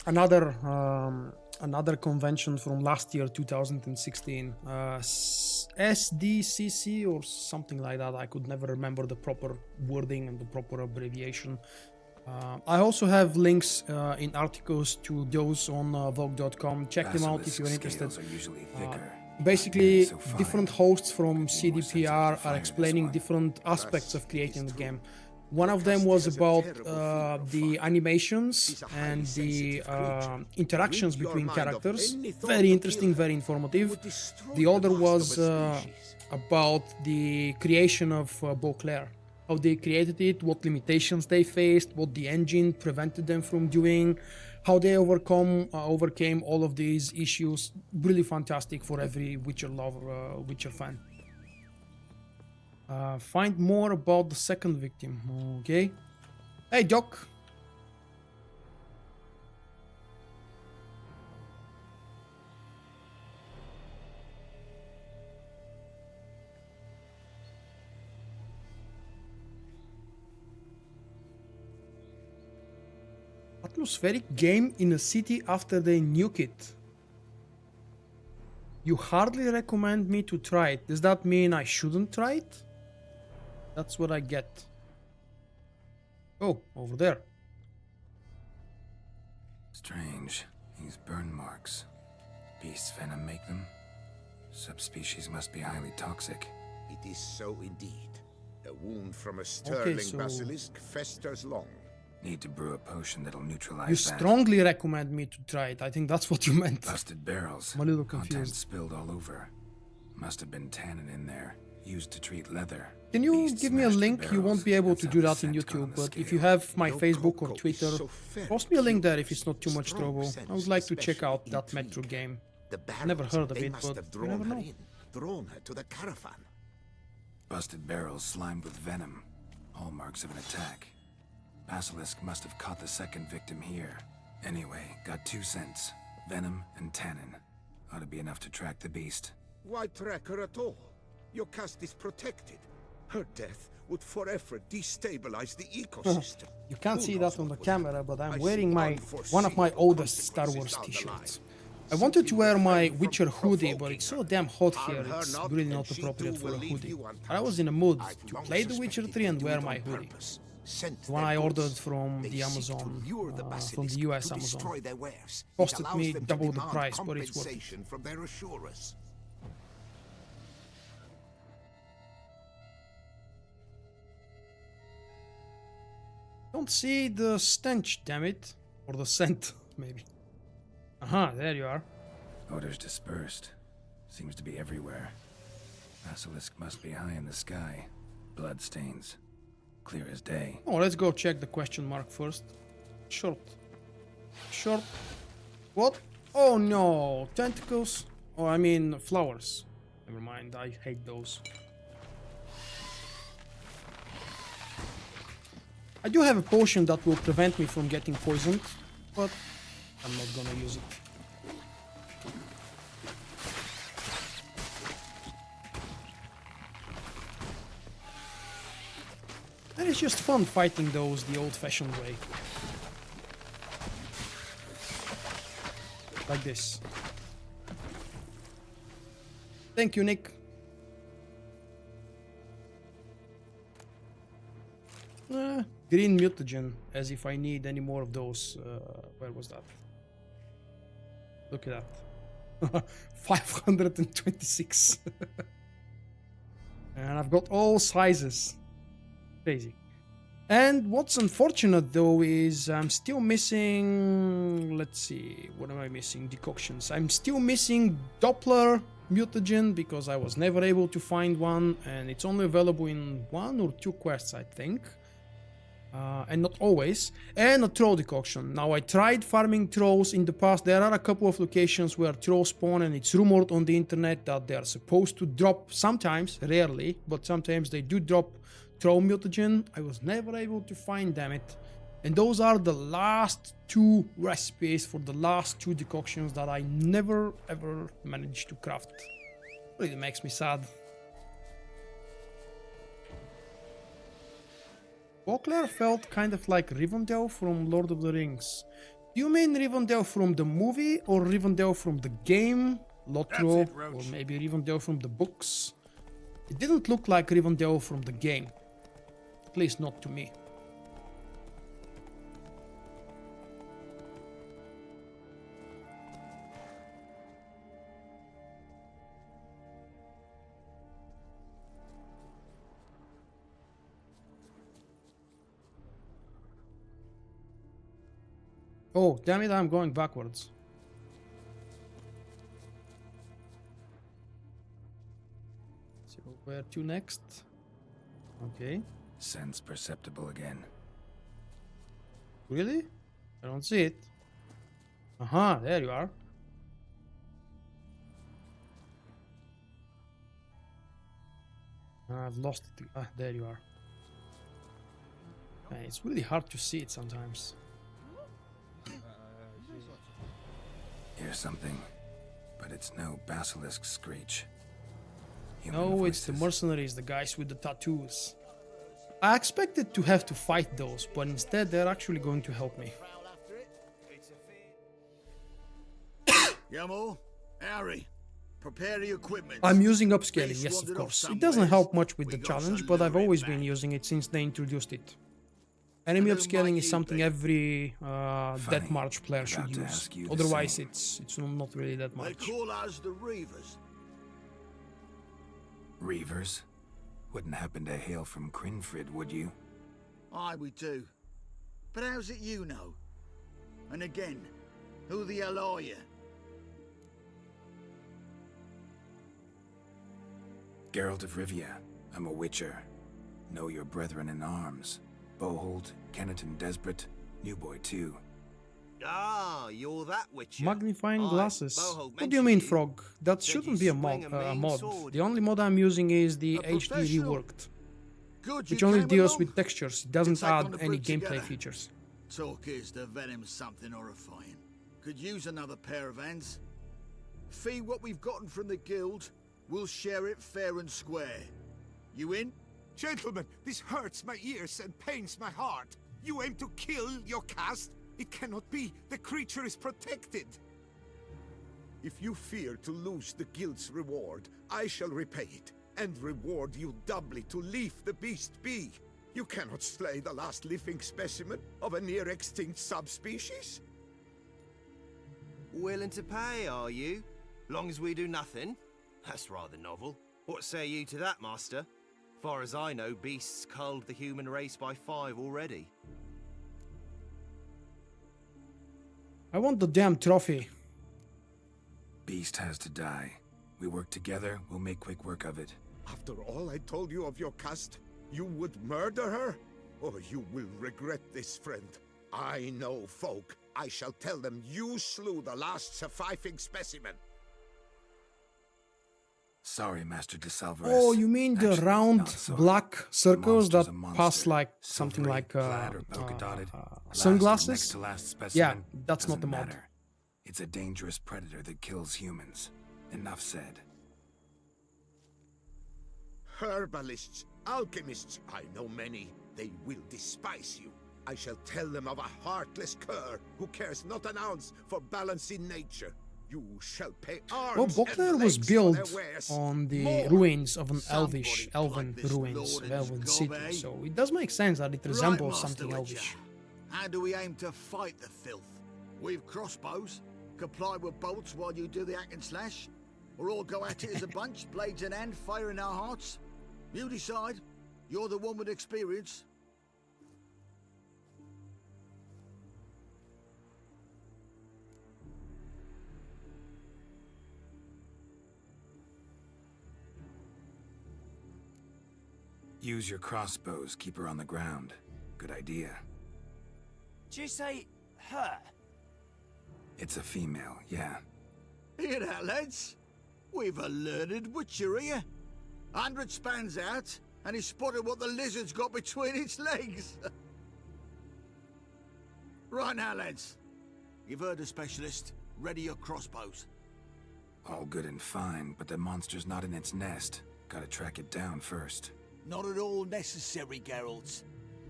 another convention from last year, 2016, SDCC or something like that. I could never remember the proper wording and the proper abbreviation. I also have links in articles to those on Vulkk.com. Check them out if you're interested. Basically, different hosts from CDPR are explaining different aspects of creating the game. One of them was about the animations and the interactions between characters. Very interesting, very informative. The other was about the creation of Vulkk, how they created it, what limitations they faced, what the engine prevented them from doing, how they overcame all of these issues. Really fantastic for every Witcher lover, Witcher fan. Find more about the second victim. Okay. Hey, Doc. Atmospheric game in a city after they nuke it. You hardly recommend me to try it. Does that mean I shouldn't try it? That's what I get. Oh, over there. Strange. These burn marks. Beast's venom make them? Subspecies must be highly toxic. It is so indeed. A wound from a sterling basilisk festers long. Need to brew a potion that'll neutralize You that. strongly recommend me to try it. I think that's what you meant. Busted barrels. I'm a little Contents confused. spilled all over. Must have been tannin in there. Used to treat leather. Can you Beast give me a smashed the link? You barrels. won't be able That's to how do the that in scent got on YouTube, the but if scale. you have my Your Facebook or cocoa is Twitter, so very post me a link cute. there if it's not too much Strong trouble. sense, I would like to check special out that Metro intrigue. game. The Never barrels, heard of they it, must but have you never drawn her know. in, drawn her to the caravan. Busted barrels slimed with venom. Hallmarks of an attack. Basilisk must have caught the second victim here. Anyway, got 2 scents. Venom and tannin. Ought to be enough to track the beast. Why track her at all? Your caste is protected. Her death would forever destabilize the ecosystem. You can't Who see knows that on the what would camera, happen? but I'm I wearing see one of my unforeseen oldest Star Wars consequences down the t-shirts. line. I wanted to wear my Simply Witcher refrain from hoodie, but it's so damn hot Harm here, her it's not, really and not she appropriate too for will a leave hoodie. you But I untouched. was in a mood I've to long play The Witcher suspected 3 and they do wear it my on hoodie. purpose. Sent The one their I goods. ordered from They the seek to Amazon, lure the from basilisk the US to Amazon. destroy their wares. It Costed allows me them to double the demand price, but it's worth it. compensation from their assurers. Don't see the stench, damn it. Or the scent, maybe. Aha, there you are. Odors dispersed. Seems to be everywhere. Basilisk must be high in the sky. Blood stains. Clear as day. Oh, let's go check the question mark first. Short. Short. What? Oh no, tentacles. Oh, I mean flowers. Never mind, I hate those. I do have a potion that will prevent me from getting poisoned, but I'm not gonna use it. And it's just fun fighting those the old-fashioned way. Like this. Thank you, Nick. Green mutagen, as if I need any more of those. Where was that? Look at that. 526. And I've got all sizes. Crazy. And what's unfortunate though is I'm still missing, let's see, what am I missing? Decoctions. I'm still missing Doppler mutagen because I was never able to find one, and it's only available in 1 or 2 quests, I think. And not always. And a troll decoction. Now, I tried farming trolls in the past. There are a couple of locations where trolls spawn, and it's rumored on the internet that they are supposed to drop sometimes, rarely, but sometimes they do drop troll mutagen. I was never able to find, damn it. And those are the last 2 recipes for the last 2 decoctions that I never ever managed to craft. Really makes me sad. Vulkk felt kind of like Rivendell from Lord of the Rings. Do you mean Rivendell from the movie or Rivendell from the game, Lotro, or maybe Rivendell from the books? It didn't look like Rivendell from the game. At least not to me. Oh, damn it, I'm going backwards. So, where to next? Okay. Sense perceptible again. Really? I don't see it. Aha, there you are. I've lost it. Ah, there you are. Man, it's really hard to see it sometimes. Here's something, but it's no basilisk screech. No, it's the mercenaries, the guys with the tattoos. I expected to have to fight those, but instead they're actually going to help me. Yamo, Harry, prepare the equipment. I'm using upscaling, yes, of course. It doesn't help much with the challenge, but I've always been using it since they introduced it. Enemy upscaling is something every Death March player should use. Otherwise, it's not really that much. They call us the Reavers. Reavers? Wouldn't happen to hail from Crinfrid, would you? Aye, we do. But how's it you know? And again, who the hell are you? Geralt of Rivia. I'm a witcher. Know your brethren in arms. Bohold, Kenneton Desperate, New Boy too. Ah, you're that witcher. Magnifying glasses. What do you mean, Frog? That shouldn't be a mod. The only mod I'm using is the HD reworked, which only deals with textures. It doesn't add any gameplay features. Talk is the venom's something horrifying. Could use another pair of hands. Fee what we've gotten from the guild. We'll share it fair and square. You in? Gentlemen, this hurts my ears and pains my heart. You aim to kill your caste? It cannot be. The creature is protected. If you fear to lose the guild's reward, I shall repay it, and reward you doubly to leave the beast be. You cannot slay the last living specimen of a near-extinct subspecies. Willing to pay, are you? Long as we do nothing? That's rather novel. What say you to that, master? Far as I know, beasts culled the human race by 5 already. I want the damn trophy. Beast has to die. We work together, we'll make quick work of it. After all I told you of your caste, you would murder her? Oh, you will regret this, friend. I know folk. I shall tell them you slew the last surviving specimen. Sorry, Master de Salvarez. Oh, you mean the Actually, round so. black circles that Monster's a pass monster. like something Silvery, like flat or polka-dotted. Last or sunglasses? next to last Yeah, specimen, that's not the doesn't mod. matter. It's a dangerous predator that kills humans. Enough said. Herbalists, alchemists, I know many. They will despise you. I shall tell them of a heartless cur who cares not an ounce for balance in nature. You shall pay arms. Well, Vulkk was built on the ruins of an elven ruins of elven city, so it does make sense that it resembles something elvish. How do we aim to fight the filth? With crossbows? Comply with bolts while you do the hack and slash? Or all go at it as a bunch, blades in hand, fire in our hearts? You decide. You're the one with experience. Use your crossbows, keep her on the ground. Good idea. Did you say her? It's a female, yeah. Hear that, lads? We've a learned witcher here. 100 spans out, and he spotted what the lizard's got between its legs. Right now, lads. You've heard the specialist. Ready your crossbows. All good and fine, but the monster's not in its nest. Gotta track it down first. Not at all necessary, Geralt.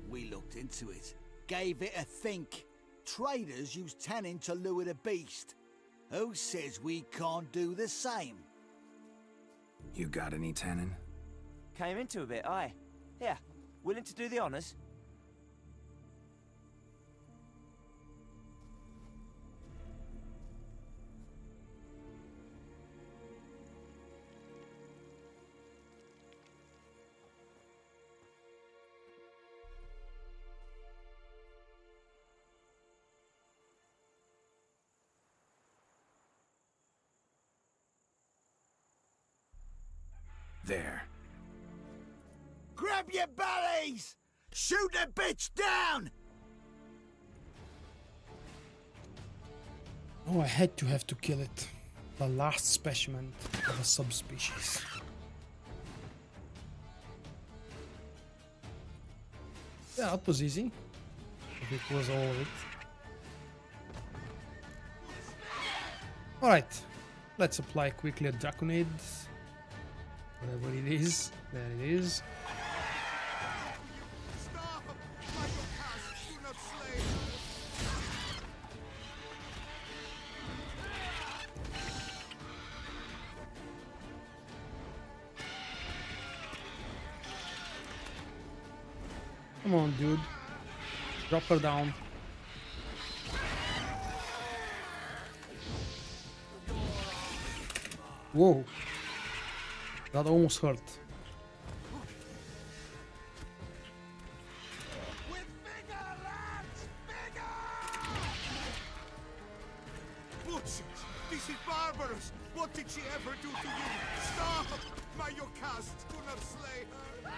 We looked into it. Gave it a think. Traders use tannin to lure the beast. Who says we can't do the same? You got any tannin? Came into a bit, aye. Here, willing to do the honours? There. Grab your bellies! Shoot the bitch down! Oh, I had to have to kill it. The last specimen of a subspecies. Yeah, that was easy. If it was all of it. Alright, let's apply quickly a Draconade. Whatever it is, there it is. Come on, dude. Drop her down. Whoa. That almost hurt. Bullshit! This is barbarous! What did she ever do to you? Stop! May your cast do not slay her!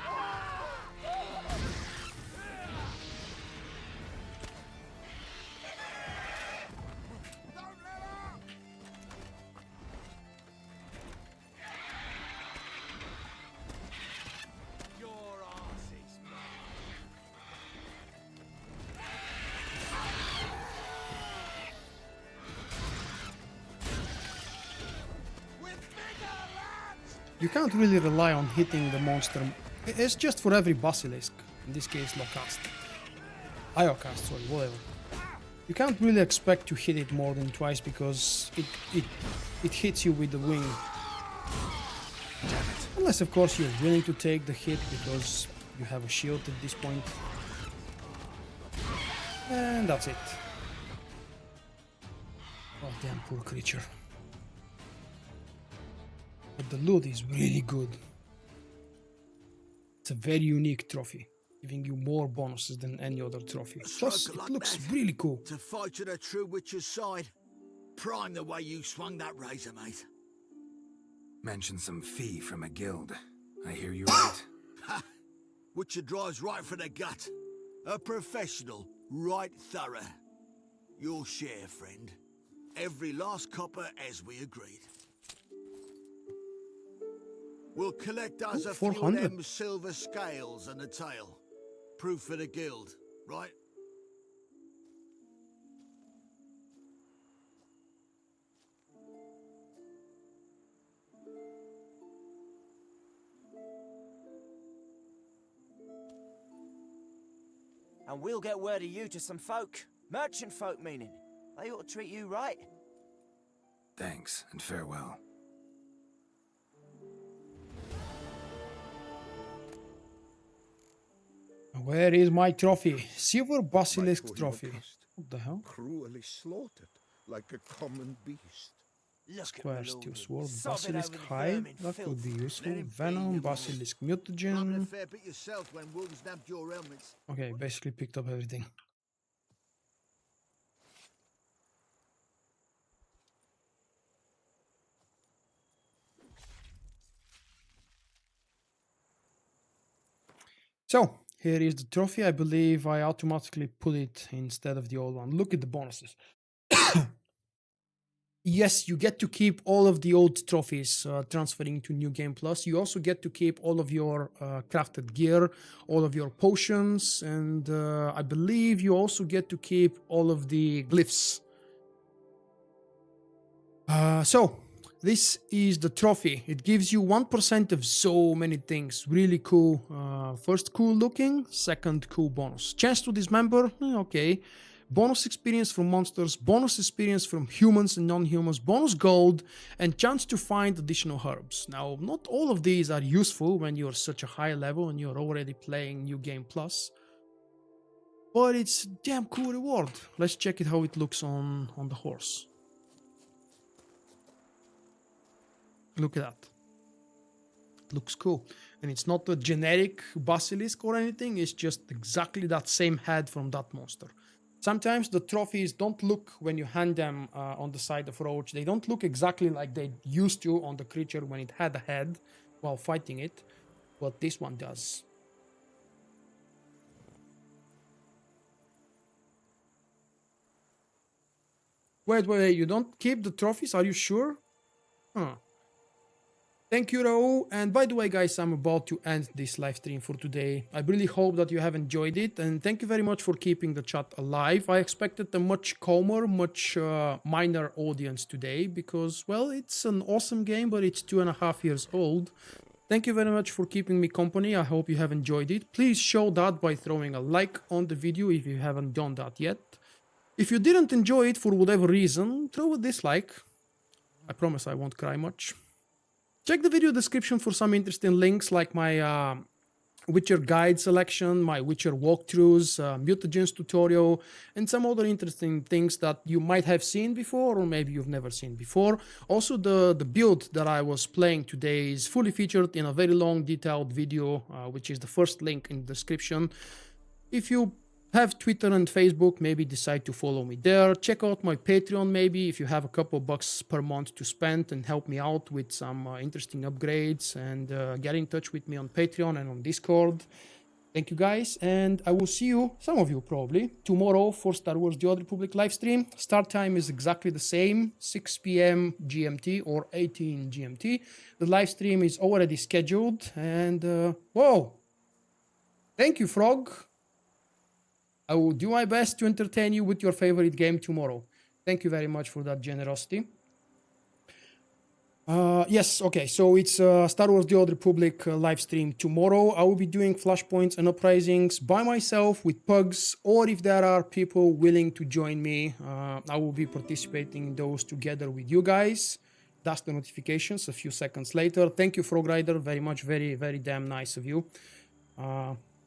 You can't really rely on hitting the monster. It's just for every basilisk. In this case, Locust. Iocast, sorry, whatever. You can't really expect to hit it more than twice because it hits you with the wing. Unless, of course, you're willing to take the hit because you have a shield at this point. And that's it. Oh, damn poor creature. But the loot is really good. It's a very unique trophy, giving you more bonuses than any other trophy. Plus, it looks really cool. To fight at a true witcher's side. Prime the way you swung that razor, mate. Mention some fee from a guild. I hear you right. Ha! Witcher drives right for the gut. A professional, right thorough. Your share, friend. Every last copper as we agreed. We'll collect us a few of them silver scales and a tail. Proof for the guild, right? And we'll get word of you to some folk. Merchant folk, meaning. They ought to treat you right. Thanks, and farewell. Where is my trophy? Silver basilisk trophy. What the hell? Cruelly slaughtered, like a common beast. Square steel sword, basilisk hide. That could be useful. Venom, basilisk mutagen. Okay, basically picked up everything. So here is the trophy. I believe I automatically put it instead of the old one. Look at the bonuses. Yes, you get to keep all of the old trophies transferring to New Game Plus. You also get to keep all of your crafted gear, all of your potions, and I believe you also get to keep all of the glyphs. So, this is the trophy. It gives you 1% of so many things. Really cool. First, cool looking. Second, cool bonus. Chance to dismember. Okay. Bonus experience from monsters, bonus experience from humans and non-humans, bonus gold, and chance to find additional herbs. Now, not all of these are useful when you're such a high level and you're already playing New Game Plus, but it's a damn cool reward. Let's check it how it looks on the horse. Look at that. It looks cool. And it's not a generic basilisk or anything, it's just exactly that same head from that monster. Sometimes the trophies don't look, when you hand them on the side of Roach, they don't look exactly like they used to on the creature when it had a head while fighting it, but this one does. Wait, you don't keep the trophies? Are you sure? Huh. Thank you, Raul. And by the way, guys, I'm about to end this live stream for today. I really hope that you have enjoyed it. And thank you very much for keeping the chat alive. I expected a much calmer, much minor audience today because, well, it's an awesome game, but it's 2.5 years old. Thank you very much for keeping me company. I hope you have enjoyed it. Please show that by throwing a like on the video if you haven't done that yet. If you didn't enjoy it for whatever reason, throw a dislike. I promise I won't cry much. Check the video description for some interesting links like my Witcher guide selection, my Witcher walkthroughs, mutagens tutorial, and some other interesting things that you might have seen before or maybe you've never seen before. Also, the build that I was playing today is fully featured in a very long detailed video, which is the first link in the description. If you have Twitter and Facebook, maybe decide to follow me there. Check out my Patreon maybe if you have a couple bucks per month to spend and help me out with some interesting upgrades, and get in touch with me on Patreon and on Discord. Thank you guys, and I will see you, some of you probably, tomorrow for Star Wars The Old Republic livestream. Start time is exactly the same, 6 p.m. GMT or 18 GMT. The livestream is already scheduled, and whoa! Thank you, Frog. I will do my best to entertain you with your favorite game tomorrow. Thank you very much for that generosity. Yes, okay, so it's Star Wars The Old Republic live stream tomorrow. I will be doing flashpoints and uprisings by myself with pugs, or if there are people willing to join me, I will be participating in those together with you guys. That's the notifications a few seconds later. Thank you, Frog Rider, very much, very, very damn nice of you.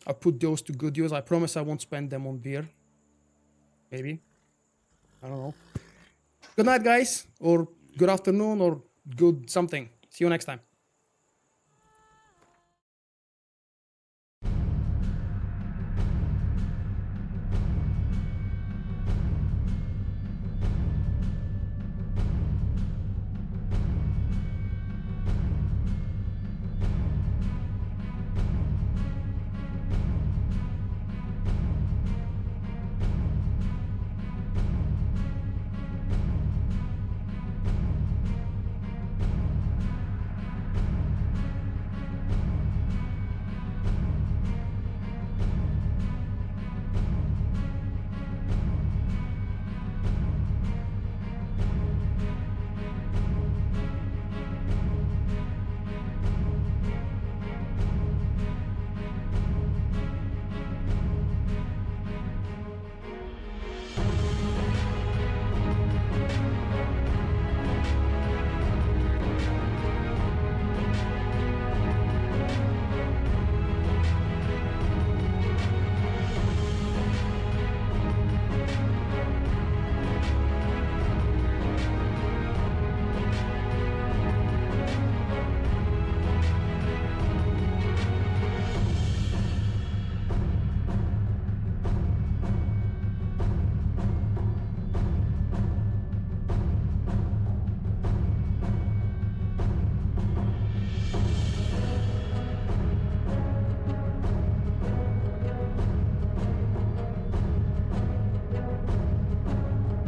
I'll put those to good use. I promise I won't spend them on beer. Maybe. I don't know. Good night, guys. Or good afternoon, or good something. See you next time.